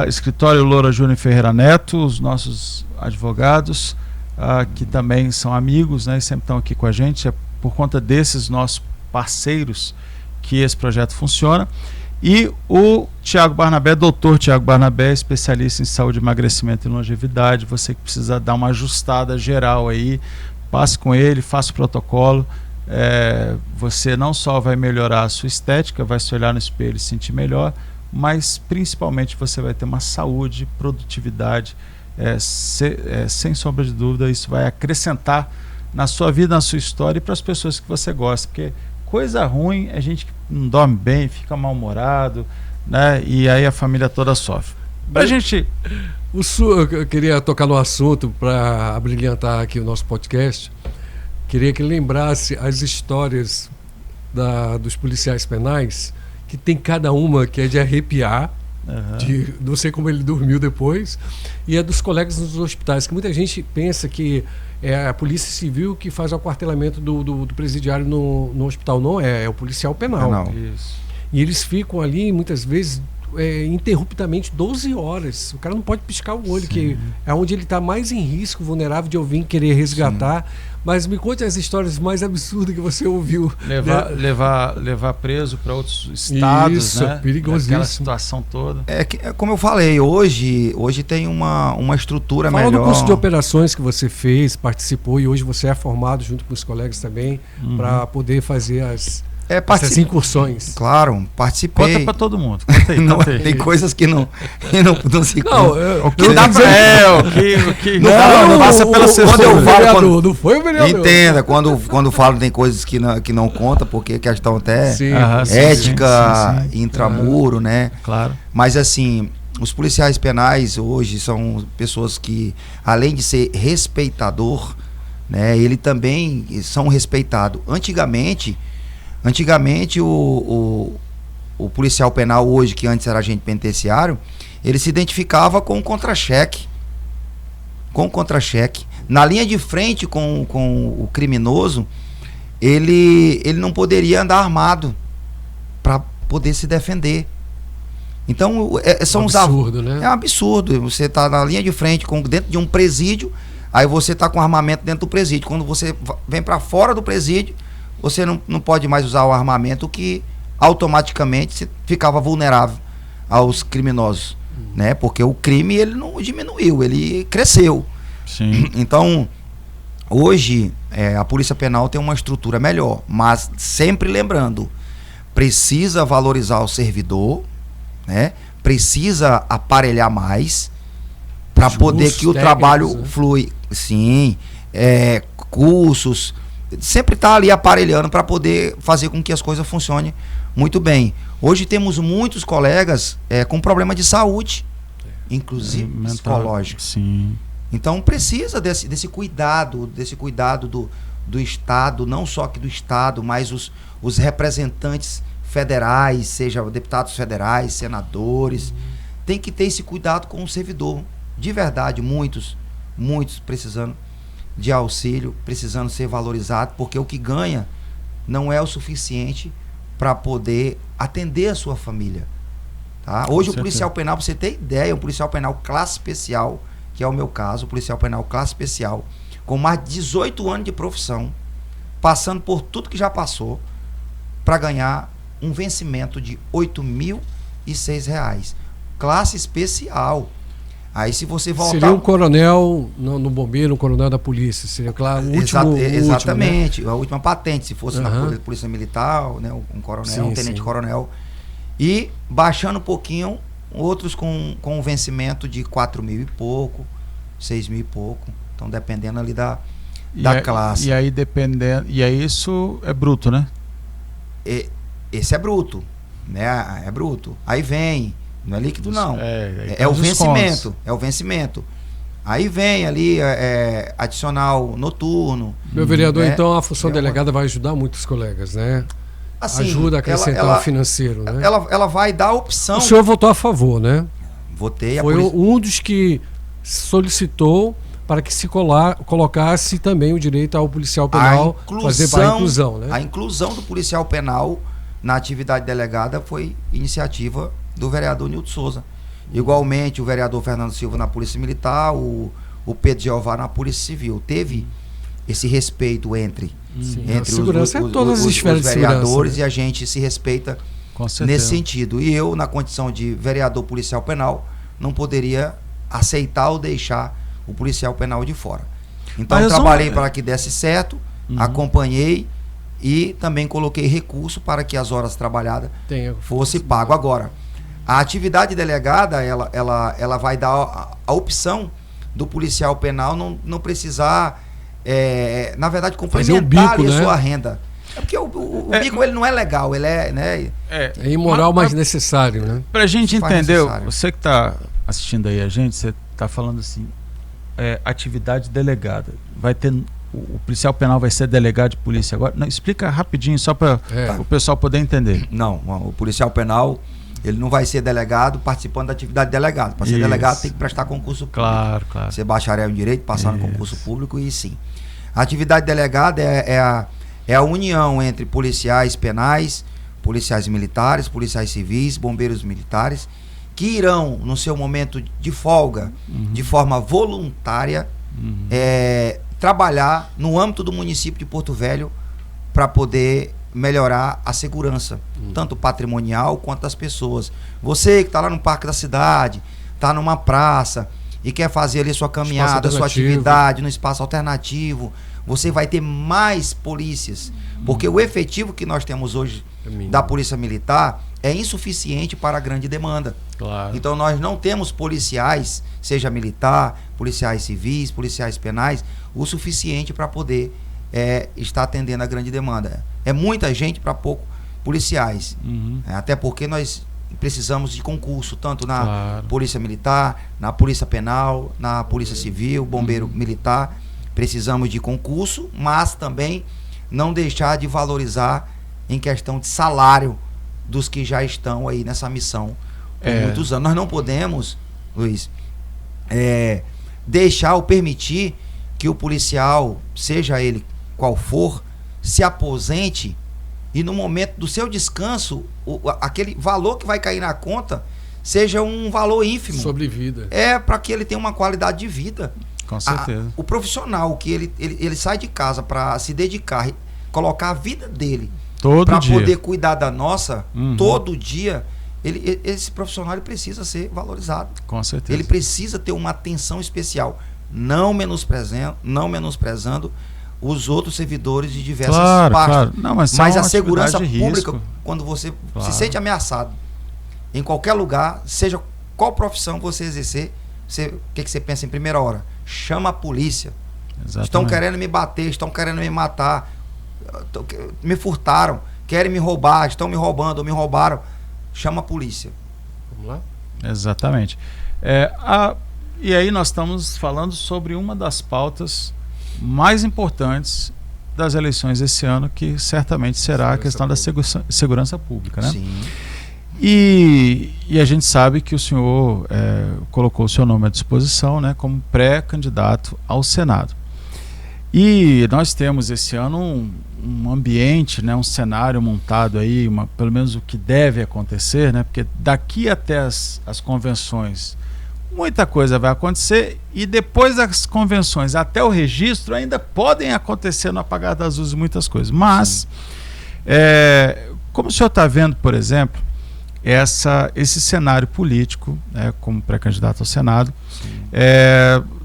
escritório Loura Júnior Ferreira Neto, os nossos advogados, que também são amigos, né, e sempre estão aqui com a gente. É por conta desses nossos parceiros que esse projeto funciona. E o Tiago Barnabé, doutor Tiago Barnabé, especialista em saúde, emagrecimento e longevidade. Você que precisa dar uma ajustada geral aí, passe com ele, faça o protocolo. Você não só vai melhorar a sua estética, vai se olhar no espelho e sentir melhor, mas principalmente você vai ter uma saúde, produtividade, sem sombra de dúvida. Isso vai acrescentar na sua vida, na sua história e para as pessoas que você gosta, porque coisa ruim é gente que não dorme bem, fica mal-humorado, né? E aí a família toda sofre. Pra gente... Eu queria tocar no assunto para abrilhantar aqui o nosso podcast. Queria que ele lembrasse as histórias dos policiais penais, que tem cada uma que é de arrepiar. Não sei como ele dormiu depois, e é dos colegas nos hospitais, que muita gente pensa que é a polícia civil que faz o aquartelamento do presidiário no hospital. Não é o policial penal. Isso. E eles ficam ali muitas vezes interruptamente 12 horas. O cara não pode piscar o olho. Sim. Que é onde ele está mais em risco, vulnerável de alguém querer resgatar. Sim. Mas me conte as histórias mais absurdas que você ouviu. Levar preso para outros estados. Isso, né? Perigosíssimo. Aquela situação toda. Como eu falei, hoje tem uma estrutura melhor. Fala do curso de operações que você fez, participou, e hoje você é formado junto com os colegas também, para poder fazer essas incursões. Claro, participei. Conta pra todo mundo. Conta aí. Tem coisas que não se conta. O que dá pra... Não passa pela vereador. Não foi o vereador. Entenda, quando falo tem coisas que não conta, porque é questão até ética, intramuro, né? Claro. Mas assim, os policiais penais hoje são pessoas que, além de ser respeitador, né, ele também são respeitados. Antigamente, o policial penal hoje, que antes era agente penitenciário, ele se identificava com o contra-cheque. Na linha de frente com o criminoso, ele não poderia andar armado para poder se defender. Então, são os absurdo, né? É um absurdo. Você está na linha de frente, dentro de um presídio, aí você está com armamento dentro do presídio. Quando você vem para fora do presídio, você não pode mais usar o armamento, que automaticamente você ficava vulnerável aos criminosos, né? Porque o crime, ele não diminuiu, ele cresceu. Sim. Então, hoje, a Polícia Penal tem uma estrutura melhor, mas sempre lembrando, precisa valorizar o servidor, né? Precisa aparelhar mais para poder que o trabalho flui. Sim, cursos, sempre tá ali aparelhando para poder fazer com que as coisas funcionem muito bem. Hoje temos muitos colegas com problema de saúde, inclusive psicológico. Sim. Então precisa desse cuidado do Estado, não só aqui do Estado, mas os representantes federais, seja deputados federais, senadores, tem que ter esse cuidado com o servidor. De verdade, muitos precisando de auxílio, precisando ser valorizado, porque o que ganha não é o suficiente para poder atender a sua família. Tá? Hoje o policial penal, para você ter ideia, um policial penal classe especial, que é o meu caso, o policial penal classe especial, com mais de 18 anos de profissão, passando por tudo que já passou, para ganhar um vencimento de R$ 8.006. Classe especial. Aí se você voltar... Seria um coronel no bombeiro, um coronel da polícia. Seria, claro, o último... Exatamente, último, né? A última patente. Se fosse na polícia militar, né, um coronel, um tenente-coronel. E baixando um pouquinho, outros com um vencimento de 4.000 e pouco, 6.000 e pouco. Então, dependendo ali da classe. E aí, dependendo... E aí, isso é bruto, né? Esse é bruto, né? É bruto. Aí vem... Não é líquido, não. É o vencimento. É o vencimento. Aí vem ali adicional noturno. Meu vereador, então a função delegada vai ajudar muitos colegas, né? Assim, ajuda a acrescentar o financeiro, né? Ela vai dar a opção. O senhor votou a favor, né? Votei. Foi um dos que solicitou para que se colocasse também o direito ao policial penal fazer para a inclusão, né? A inclusão do policial penal na atividade delegada foi iniciativa do vereador Nilton Souza. Igualmente o vereador Fernando Silva na Polícia Militar, o Pedro Jeová na Polícia Civil. Teve esse respeito entre os vereadores, e a gente se respeita nesse sentido. E eu, na condição de vereador policial penal, não poderia aceitar ou deixar o policial penal de fora. Então eu trabalhei para que desse certo, acompanhei e também coloquei recurso para que as horas trabalhadas fosse pago. Agora, a atividade delegada, ela vai dar a opção do policial penal não precisar, na verdade, complementar a sua renda. É porque o bico ele não é legal, ele é... Né, é imoral, mas necessário, né? Pra gente entender, você que está assistindo aí a gente, você está falando assim, atividade delegada, vai ter... O policial penal vai ser delegado de polícia agora? Não, explica rapidinho, só para o pessoal poder entender. Não, o policial penal... Ele não vai ser delegado participando da atividade de delegado. Para ser delegado tem que prestar concurso público. Claro. Ser bacharel em direito, passar no concurso público e sim. A atividade delegada é a união entre policiais penais, policiais militares, policiais civis, bombeiros militares, que irão, no seu momento de folga, de forma voluntária, trabalhar no âmbito do município de Porto Velho para poder melhorar a segurança, tanto patrimonial quanto das pessoas. Você que está lá no Parque da Cidade, está numa praça e quer fazer ali sua caminhada, sua atividade no espaço alternativo, você vai ter mais polícias, porque o efetivo que nós temos hoje da Polícia Militar é insuficiente para a grande demanda. Claro. Então nós não temos policiais, seja militar, policiais civis, policiais penais, o suficiente para poder está atendendo a grande demanda. É muita gente para pouco policiais. Até porque nós precisamos de concurso, tanto na Polícia Militar, na Polícia Penal, na Polícia Civil, Bombeiro Militar. Precisamos de concurso, mas também não deixar de valorizar em questão de salário dos que já estão aí nessa missão por muitos anos. Nós não podemos, Luiz, deixar ou permitir que o policial, seja ele qual for, se aposente e no momento do seu descanso aquele valor que vai cair na conta seja um valor ínfimo. Sobrevida. Para que ele tenha uma qualidade de vida. Com certeza. O profissional que ele sai de casa para se dedicar, colocar a vida dele para poder cuidar da nossa todo dia, esse profissional ele precisa ser valorizado. Com certeza. Ele precisa ter uma atenção especial, não menosprezando os outros servidores de diversas partes. Claro. Não, mas a segurança pública, quando você se sente ameaçado, em qualquer lugar, seja qual profissão você exercer, o que você pensa em primeira hora? Chama a polícia. Exatamente. Estão querendo me bater, estão querendo me matar, me furtaram, querem me roubar, estão me roubando, me roubaram. Chama a polícia. Vamos lá? Exatamente. E aí nós estamos falando sobre uma das pautas mais importantes das eleições esse ano, que certamente será a questão da segurança pública, né? Sim. E a gente sabe que o senhor colocou o seu nome à disposição, né, como pré-candidato ao Senado. E nós temos esse ano um ambiente, né, um cenário montado aí, pelo menos o que deve acontecer, né, porque daqui até as convenções muita coisa vai acontecer, e depois das convenções até o registro ainda podem acontecer no apagar das luzes muitas coisas. Mas, como o senhor está vendo, por exemplo, esse cenário político, como pré-candidato ao Senado,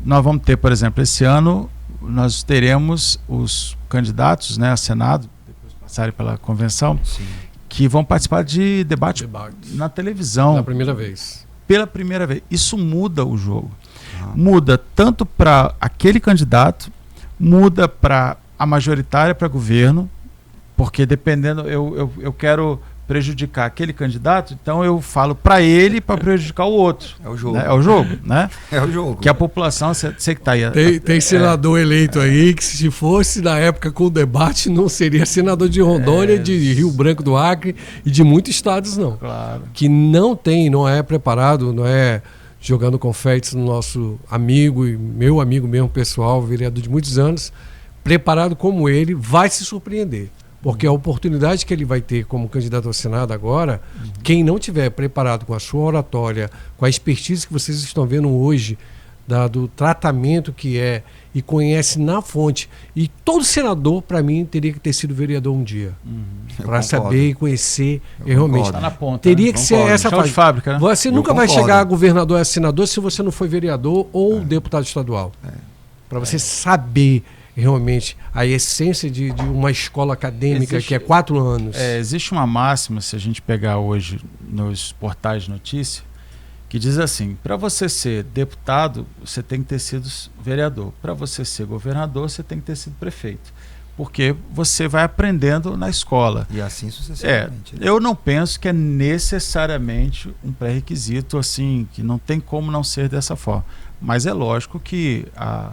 nós vamos ter, por exemplo, esse ano nós teremos os candidatos, né, a Senado, depois passarem pela convenção, Sim. que vão participar de debate na televisão. Pela primeira vez. Pela primeira vez. Isso muda o jogo. Muda tanto para aquele candidato, muda para a majoritária, para governo, porque dependendo, eu quero prejudicar aquele candidato, então eu falo para ele para prejudicar o outro. É o jogo. Né? É o jogo, né? É o jogo. Que a população, você que está aí... Tem senador eleito aí que, se fosse na época com o debate, não seria senador de Rondônia, de Rio Branco do Acre e de muitos estados, não. Claro. Que não é preparado, não é jogando confetes no nosso amigo e meu amigo mesmo pessoal, vereador de muitos anos, preparado como ele, vai se surpreender. Porque a oportunidade que ele vai ter como candidato ao Senado agora, quem não tiver preparado com a sua oratória, com a expertise que vocês estão vendo hoje, do tratamento que é, e conhece na fonte. E todo senador, para mim, teria que ter sido vereador um dia. Para saber e conhecer realmente. Está na ponta, teria né? que ser essa fase. Fábrica, né? Você nunca vai chegar a governador ou a senador se você não foi vereador ou deputado estadual. Para você saber realmente a essência de uma escola acadêmica que é 4 anos. Existe uma máxima, se a gente pegar hoje nos portais de notícia, que diz assim: para você ser deputado, você tem que ter sido vereador. Para você ser governador, você tem que ter sido prefeito. Porque você vai aprendendo na escola. E assim sucessivamente. Eu não penso que é necessariamente um pré-requisito, assim, que não tem como não ser dessa forma. Mas é lógico que a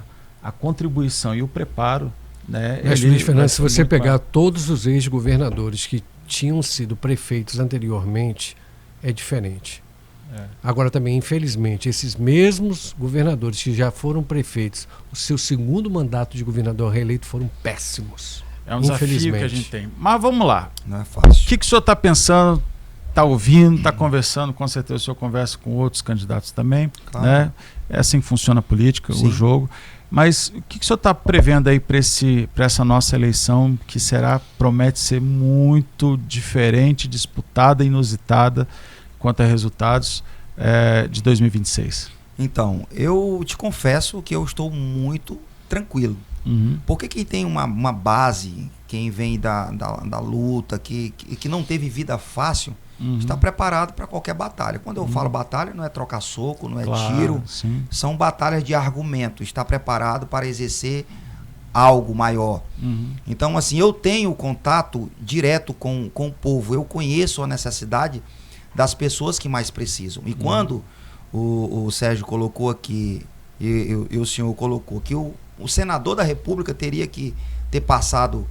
contribuição e o preparo, né? Luiz Fernando, se você pegar todos os ex-governadores que tinham sido prefeitos anteriormente, é diferente. Agora também, infelizmente, esses mesmos governadores que já foram prefeitos, o seu segundo mandato de governador reeleito foram péssimos. É um desafio que a gente tem. Mas vamos lá. Não é fácil. O que o senhor está pensando, está ouvindo, está conversando? Com certeza o senhor conversa com outros candidatos também. Claro. Né? É assim que funciona a política, o jogo. Mas o que o senhor está prevendo aí para essa nossa eleição, que promete ser muito diferente, disputada, inusitada quanto a resultados de 2026? Então, eu te confesso que eu estou muito tranquilo. Porque quem tem uma base, quem vem da luta, que não teve vida fácil, está preparado para qualquer batalha. Quando eu falo batalha, não é trocar soco, não é tiro, são batalhas de argumento. Está preparado para exercer algo maior. Então, assim, eu tenho contato direto com o povo, eu conheço a necessidade das pessoas que mais precisam. E quando o Sérgio colocou aqui, e o senhor colocou que o senador da República teria que ter passado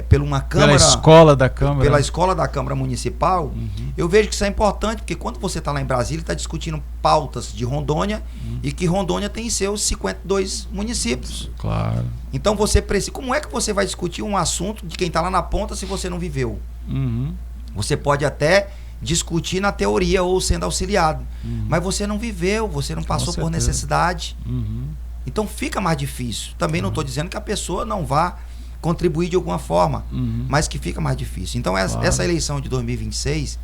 pela escola da Câmara. Pela escola da Câmara Municipal, eu vejo que isso é importante, porque quando você está lá em Brasília, está discutindo pautas de Rondônia, e que Rondônia tem seus 52 municípios. Claro. Então você precisa. Como é que você vai discutir um assunto de quem está lá na ponta se você não viveu? Você pode até discutir na teoria ou sendo auxiliado, mas você não viveu, você não passou por necessidade. Então fica mais difícil. Também não estou dizendo que a pessoa não vá contribuir de alguma forma, mas que fica mais difícil. Então essa eleição de 2026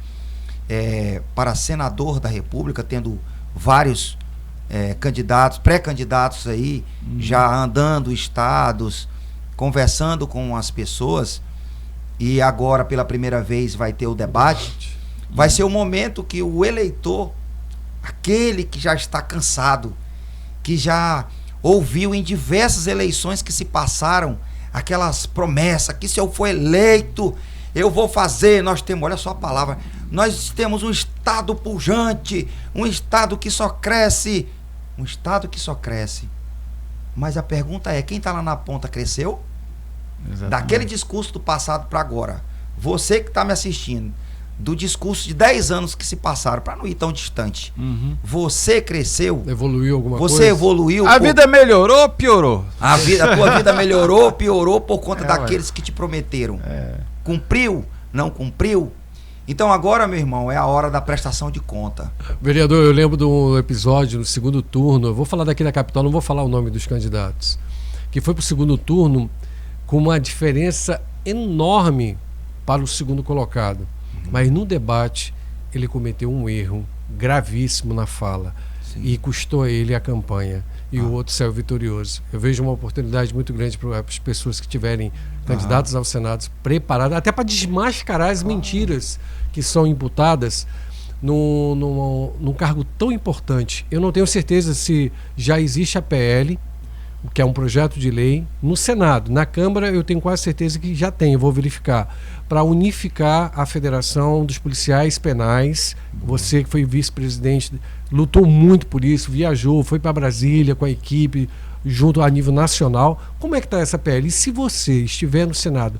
para senador da República, tendo vários candidatos, pré-candidatos aí, já andando estados, conversando com as pessoas, e agora pela primeira vez vai ter o debate. Vai ser o momento que o eleitor, aquele que já está cansado, que já ouviu em diversas eleições que se passaram aquelas promessas, que se eu for eleito, eu vou fazer, nós temos, olha só a palavra, nós temos um estado pujante, um estado que só cresce, mas a pergunta é, quem está lá na ponta cresceu? Exatamente. Daquele discurso do passado para agora. Você que está me assistindo, do discurso de 10 anos que se passaram, para não ir tão distante. Você cresceu? Evoluiu alguma coisa? Você evoluiu? A vida melhorou ou piorou? A tua vida melhorou, piorou por conta daqueles que te prometeram. Cumpriu? Não cumpriu? Então agora, meu irmão, é a hora da prestação de conta. Vereador, eu lembro de um episódio no segundo turno, eu vou falar daqui da capital, não vou falar o nome dos candidatos, que foi para o segundo turno com uma diferença enorme para o segundo colocado. Mas no debate ele cometeu um erro gravíssimo na fala. Sim. E custou a ele a campanha. E o outro saiu vitorioso. Eu vejo uma oportunidade muito grande para as pessoas que tiverem candidatos ao Senado preparados, até para desmascarar as mentiras que são imputadas num cargo tão importante. Eu não tenho certeza se já existe a PL, que é um projeto de lei, no Senado. Na Câmara eu tenho quase certeza que já tem, eu vou verificar, para unificar a Federação dos Policiais Penais. Você que foi vice-presidente, lutou muito por isso, viajou, foi para Brasília com a equipe, junto a nível nacional. Como é que está essa PL? E se você estiver no Senado,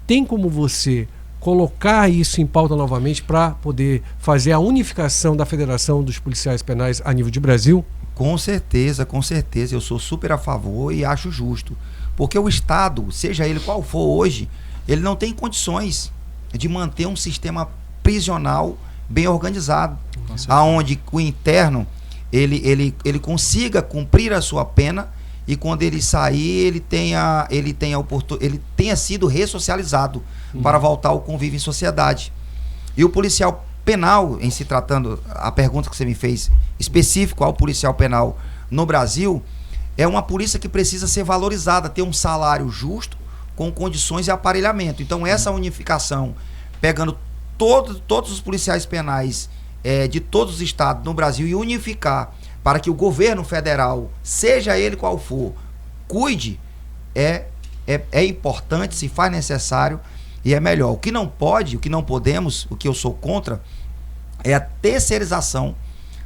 tem como você colocar isso em pauta novamente para poder fazer a unificação da Federação dos Policiais Penais a nível de Brasil? Com certeza, eu sou super a favor e acho justo, porque o Estado, seja ele qual for hoje, ele não tem condições de manter um sistema prisional bem organizado, aonde o interno ele consiga cumprir a sua pena e quando ele sair ele tenha sido ressocializado para voltar ao convívio em sociedade. E o policial penal, em se tratando, a pergunta que você me fez, específico ao policial penal no Brasil, é uma polícia que precisa ser valorizada, ter um salário justo, com condições de aparelhamento. Então essa unificação, pegando todos os policiais penais de todos os estados no Brasil e unificar para que o governo federal, seja ele qual for, cuide, é importante, se faz necessário e é melhor. O que não pode, o que não podemos, o que eu sou contra, é a terceirização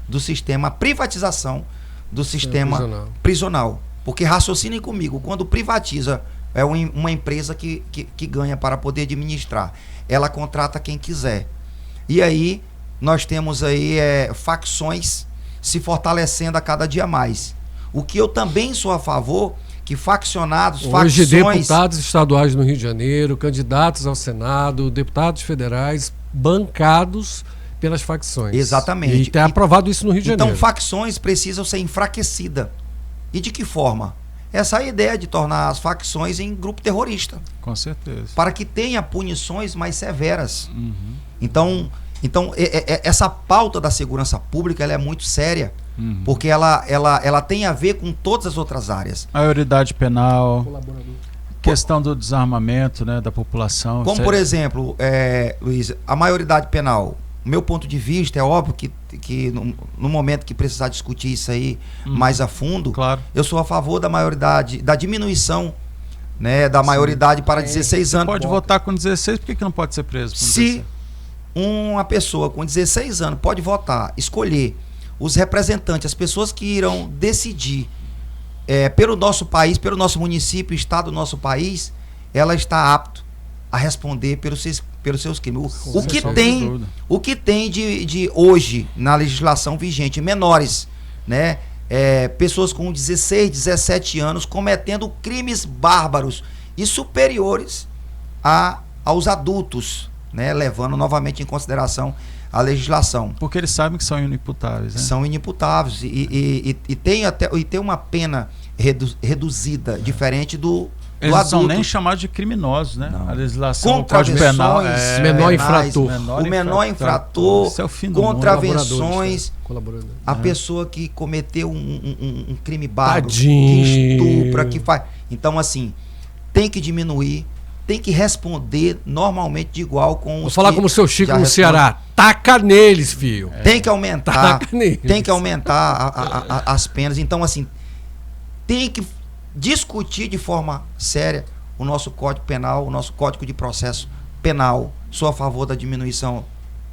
do sistema, a privatização do sistema prisional. Porque raciocinem comigo, quando privatiza, é uma empresa que ganha para poder administrar. Ela contrata quem quiser. E aí, nós temos aí facções se fortalecendo a cada dia mais. O que eu também sou a favor, que faccionados, hoje facções... deputados estaduais no Rio de Janeiro, candidatos ao Senado, deputados federais, bancados pelas facções. Exatamente. E tem aprovado isso no Rio de Janeiro. Então, facções precisam ser enfraquecidas. E de que forma? Essa é a ideia de tornar as facções em grupo terrorista. Com certeza. Para que tenha punições mais severas. Então essa pauta da segurança pública ela é muito séria. Porque ela tem a ver com todas as outras áreas. Maioridade penal, questão do desarmamento, né, da população. Como, por exemplo, Luiz, a maioridade penal, meu ponto de vista, é óbvio que no momento que precisar discutir isso aí mais a fundo, claro, eu sou a favor da maioridade, da diminuição, né, da maioridade para 16 anos. Pode votar com 16, por que não pode ser preso? Se uma pessoa com 16 anos pode votar, escolher os representantes, as pessoas que irão decidir pelo nosso país, pelo nosso município, estado do nosso país, ela está apta a responder pelos seus crimes. O que tem de hoje na legislação vigente, menores, né? Pessoas com 16, 17 anos cometendo crimes bárbaros e superiores aos adultos, né? Levando novamente em consideração a legislação. Porque eles sabem que são inimputáveis, né? São inimputáveis e tem uma pena reduzida, diferente do eles não são adulto. nem chamados de criminosos, né? Não. A legislação, o Código Penal, menor infrator. O menor infrator, isso é o fim do contravenções, colaborador. a pessoa que cometeu um crime bárbaro, Tadinho. que estupra, que faz. Então, assim, tem que diminuir, tem que responder normalmente de igual com os. Vou falar como o seu Chico no Ceará. Taca neles, filho. Tem que aumentar. Taca neles. Tem que aumentar as penas. Então, assim, tem que discutir de forma séria o nosso Código Penal, o nosso Código de Processo Penal. Sou a favor da diminuição.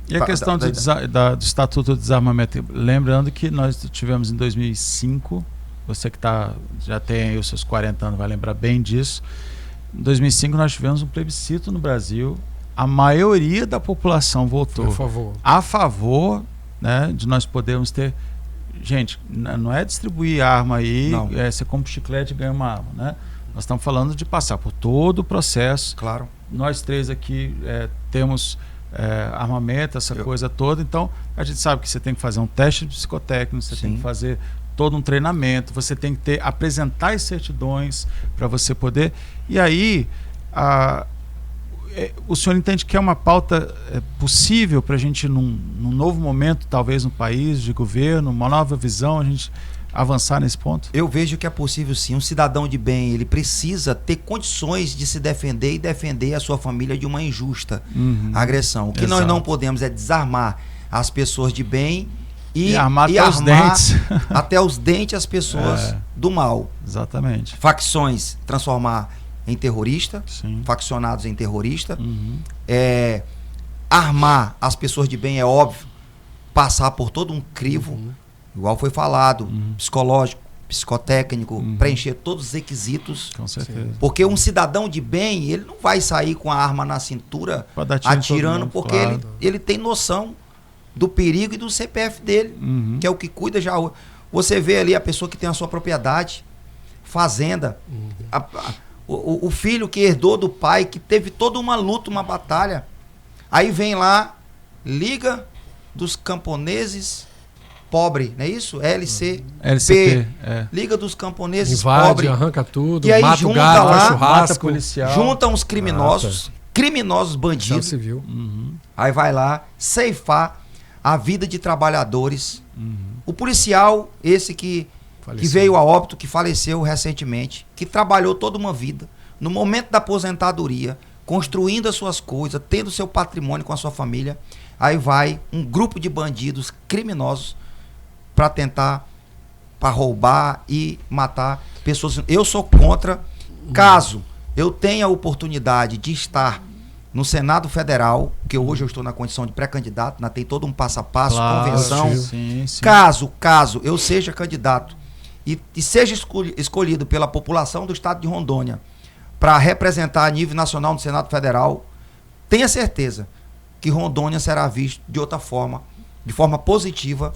E a questão do Estatuto do Desarmamento, lembrando que nós tivemos em 2005, você que já tem aí os seus 40 anos vai lembrar bem disso, Em 2005 nós tivemos um plebiscito no Brasil. A maioria da população votou a favor, né, de nós podermos ter... Gente, não é distribuir arma aí, você compra um chiclete e ganha uma arma, né? Nós estamos falando de passar por todo o processo. Claro. Nós três aqui temos armamento, essa coisa toda. Então, a gente sabe que você tem que fazer um teste psicotécnico, você tem que fazer todo um treinamento, você tem que apresentar as certidões para você poder... E aí, o senhor entende que é uma pauta possível para a gente, num novo momento, talvez no país, de governo, uma nova visão, a gente avançar nesse ponto? Eu vejo que é possível sim. Um cidadão de bem, ele precisa ter condições de se defender e defender a sua família de uma injusta agressão. O que nós não podemos é desarmar as pessoas de bem e armar os dentes. Até os dentes as pessoas do mal. Exatamente. Facções transformar em terrorista, faccionados em terrorista. Armar as pessoas de bem é óbvio, passar por todo um crivo, igual foi falado, psicológico, psicotécnico, preencher todos os requisitos. Com certeza. Porque um cidadão de bem, ele não vai sair com a arma na cintura atirando, porque ele tem noção do perigo e do CPF dele, que é o que cuida já. Você vê ali a pessoa que tem a sua propriedade, fazenda, o filho que herdou do pai, que teve toda uma luta, uma batalha. Aí vem lá, Liga dos Camponeses Pobre, não é isso? LCP. Liga dos Camponeses Pobre. Arranca tudo, e aí mata o gado, faz churrasco, policial. Junta uns criminosos bandidos. Civil. Aí vai lá ceifar a vida de trabalhadores. O policial, esse que veio a óbito, que faleceu recentemente, que trabalhou toda uma vida, no momento da aposentadoria, construindo as suas coisas, tendo seu patrimônio com a sua família, aí vai um grupo de bandidos criminosos para tentar, para roubar e matar pessoas. Eu sou contra, caso eu tenha a oportunidade de estar no Senado Federal, que hoje eu estou na condição de pré-candidato, tem todo um passo a passo, convenção. Sim. Caso eu seja candidato e seja escolhido pela população do estado de Rondônia para representar a nível nacional no Senado Federal, tenha certeza que Rondônia será visto de outra forma, de forma positiva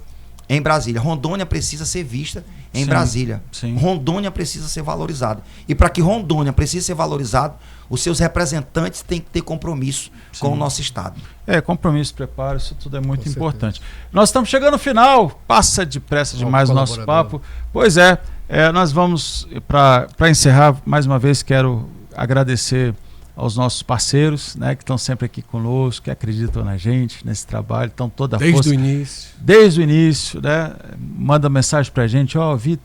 em Brasília. Rondônia precisa ser vista em Brasília. Rondônia precisa ser valorizada. E para que Rondônia precise ser valorizado, os seus representantes têm que ter compromisso com o nosso estado. Compromisso, preparo, isso tudo é muito importante. Nós estamos chegando no final, passa depressa demais o nosso papo. Pois nós vamos, para encerrar, mais uma vez quero agradecer aos nossos parceiros, né, que estão sempre aqui conosco, que acreditam na gente, nesse trabalho, estão toda a força. Desde o início, né? Manda mensagem pra gente,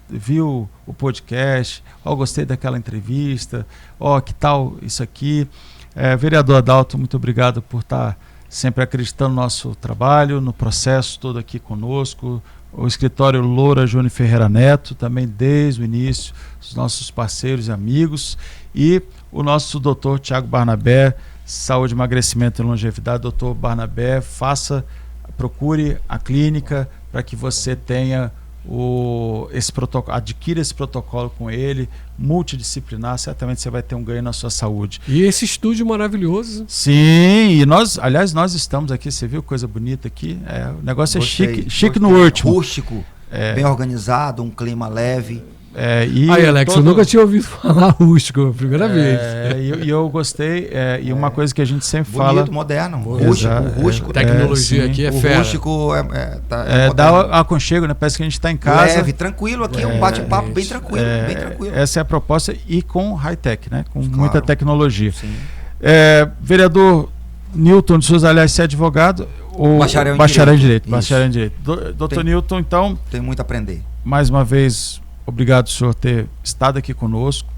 vi o podcast, gostei daquela entrevista, que tal isso aqui. Vereador Adalto, muito obrigado por estar sempre acreditando no nosso trabalho, no processo todo aqui conosco. O escritório Loura Júnior Ferreira Neto, também desde o início, os nossos parceiros e amigos. E o nosso doutor Tiago Barnabé, saúde, emagrecimento e longevidade. Doutor Barnabé, procure a clínica para que você tenha esse protocolo, adquira esse protocolo com ele, multidisciplinar, certamente você vai ter um ganho na sua saúde. E esse estúdio maravilhoso. Sim, e nós estamos aqui, você viu coisa bonita aqui? O negócio chique no último. Rústico, bem organizado, um clima leve. Alex, eu nunca tinha ouvido falar rústico, primeira vez. E eu gostei, e uma coisa que a gente sempre fala... Bonito, moderno, rústico. Tecnologia aqui é fera. O rústico dá aconchego, né? Parece que a gente está em casa. Leve, tranquilo aqui, um bate-papo bem tranquilo, bem tranquilo. Essa é a proposta, e com high-tech, né? Com muita tecnologia. Vereador Newton de Souza, aliás, você é advogado ou bacharel em Direito? Bacharel em Direito. Doutor Newton, então... Tem muito a aprender. Mais uma vez... Obrigado, senhor, ter estado aqui conosco.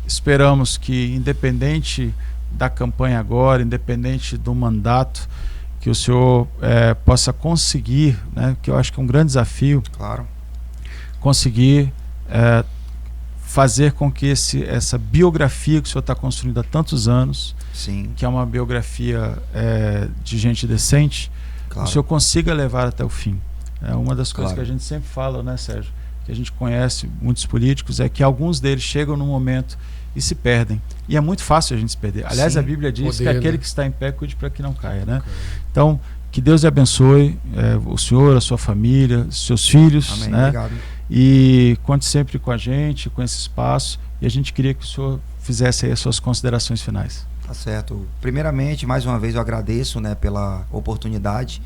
Esperamos que, independente da campanha agora, independente do mandato, que o senhor possa conseguir, né, que eu acho que é um grande desafio, conseguir fazer com que essa biografia que o senhor está construindo há tantos anos, que é uma biografia de gente decente, o senhor consiga levar até o fim. É uma das coisas que a gente sempre fala, né, Sérgio? Que a gente conhece muitos políticos, é que alguns deles chegam num momento e se perdem. E é muito fácil a gente se perder. Aliás, Sim, a Bíblia diz que poder, aquele né? que está em pé, cuide para que não caia, né? Então, que Deus lhe abençoe, o senhor, a sua família, seus filhos, Amém. né? Obrigado. E conte sempre com a gente, com esse espaço. E a gente queria que o senhor fizesse aí as suas considerações finais. Tá certo. Primeiramente, mais uma vez eu agradeço, né, pela oportunidade.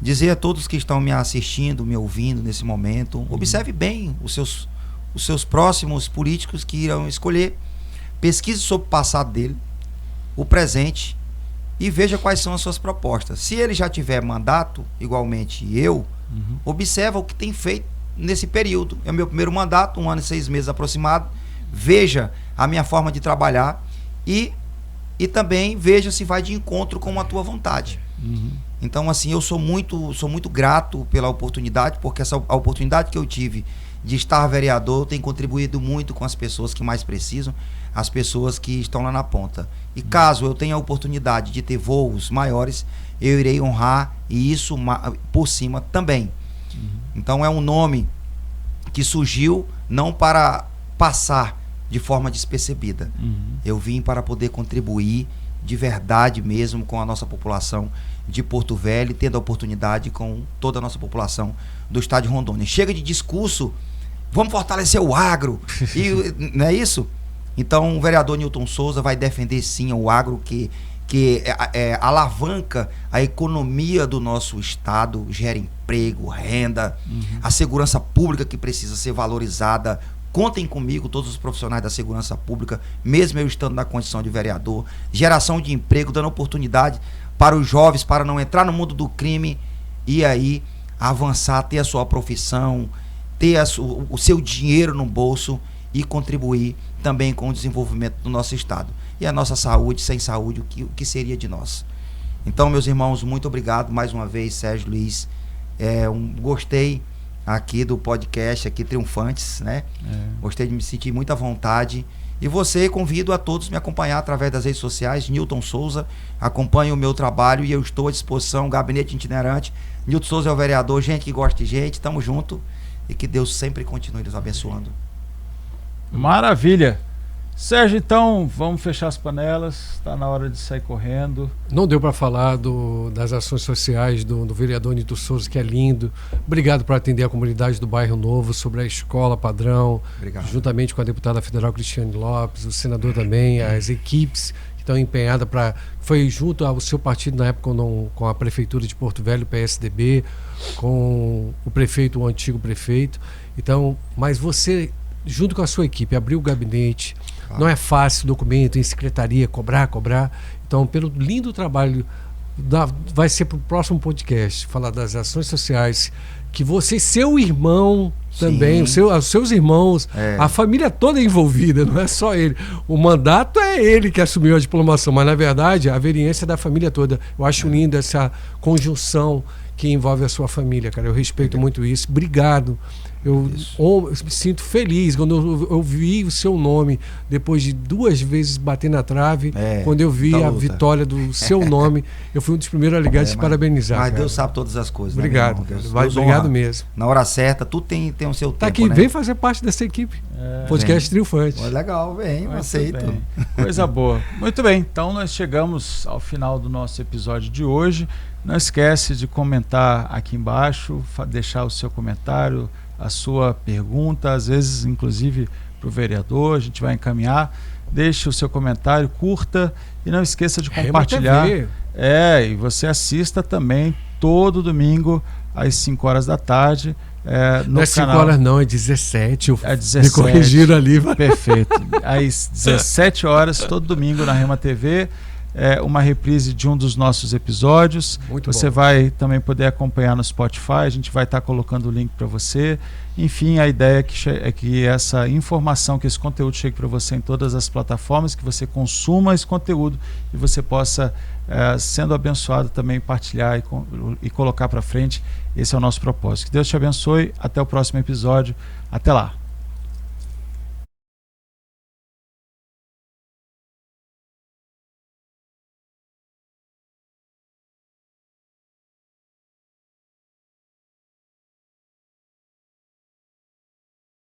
Dizer a todos que estão me assistindo, me ouvindo nesse momento, observe bem os seus próximos políticos que irão escolher. Pesquise sobre o passado dele, o presente, e veja quais são as suas propostas. Se ele já tiver mandato, igualmente eu, observa o que tem feito nesse período. É o meu primeiro mandato, 1 ano e 6 meses aproximado. Veja a minha forma de trabalhar e também veja se vai de encontro com a tua vontade. Então, assim, eu sou muito grato pela oportunidade, porque a oportunidade que eu tive de estar vereador tem contribuído muito com as pessoas que mais precisam, as pessoas que estão lá na ponta. E caso eu tenha a oportunidade de ter voos maiores, eu irei honrar, e isso por cima também. Então é um nome que surgiu não para passar de forma despercebida. Eu vim para poder contribuir de verdade mesmo com a nossa população de Porto Velho, tendo a oportunidade com toda a nossa população do estado de Rondônia. Chega de discurso, vamos fortalecer o agro, e, não é isso? Então o vereador Newton Souza vai defender sim o agro que alavanca a economia do nosso estado, gera emprego, renda, a segurança pública que precisa ser valorizada. Contem comigo, todos os profissionais da segurança pública, mesmo eu estando na condição de vereador, geração de emprego, dando oportunidade para os jovens, para não entrar no mundo do crime e aí avançar, ter a sua profissão, ter o seu dinheiro no bolso e contribuir também com o desenvolvimento do nosso estado. E a nossa saúde, sem saúde, o que seria de nós? Então, meus irmãos, muito obrigado mais uma vez, Sérgio, Luiz. Gostei aqui do podcast, aqui Triunfantes, né? Gostei de me sentir muito à vontade. E você, convido a todos a me acompanhar através das redes sociais, Newton Souza, acompanhe o meu trabalho e eu estou à disposição, gabinete itinerante. Newton Souza é o vereador, gente que gosta de gente, tamo junto e que Deus sempre continue nos abençoando. Maravilha! Sérgio, então, vamos fechar as panelas, está na hora de sair correndo. Não deu para falar das ações sociais do vereador Newton Souza, que é lindo. Obrigado por atender a comunidade do Bairro Novo, sobre a escola padrão. Obrigado. Juntamente com a deputada federal Cristiane Lopes, o senador também, as equipes que estão empenhadas para... Foi junto ao seu partido na época com a prefeitura de Porto Velho, PSDB, com o prefeito, o antigo prefeito. Então, mas você, junto com a sua equipe, abriu o gabinete. Não é fácil, documento em secretaria, cobrar. Então, pelo lindo trabalho, vai ser para o próximo podcast, falar das ações sociais, que você, seu irmão também, os seus irmãos, a família toda é envolvida, não é só ele. O mandato é ele que assumiu a diplomação, mas na verdade a veriência é da família toda. Eu acho lindo essa conjunção que envolve a sua família, cara. Eu respeito muito isso. Obrigado. Eu me sinto feliz quando eu vi o seu nome, depois de 2 vezes bater na trave, quando eu vi a vitória do seu nome, eu fui um dos primeiros a ligar e te parabenizar. Mas cara. Deus sabe todas as coisas. Obrigado, né, Deus honra. obrigado mesmo. Na hora certa, tudo tem o seu tempo. Tá aqui, né? vem fazer parte dessa equipe. Podcast Triunfante. Legal, vem, eu aceito. Bem. Coisa boa. Muito bem, então nós chegamos ao final do nosso episódio de hoje. Não esquece de comentar aqui embaixo, deixar o seu comentário, a sua pergunta, às vezes inclusive para o vereador, a gente vai encaminhar. Deixe o seu comentário, curta e não esqueça de compartilhar. E você assista também todo domingo às 5 horas da tarde. No não é 5 horas não, é 17. É 17. Me corrigiram ali. Perfeito. Às 17 horas, todo domingo na Rema TV. Uma reprise de um dos nossos episódios. Você vai também poder acompanhar no Spotify, a gente vai estar colocando o link para você. Enfim, a ideia é que essa informação, que esse conteúdo chegue para você em todas as plataformas, que você consuma esse conteúdo e você possa, sendo abençoado, também partilhar e colocar para frente. Esse é o nosso propósito. Que Deus te abençoe. Até o próximo episódio. Até lá.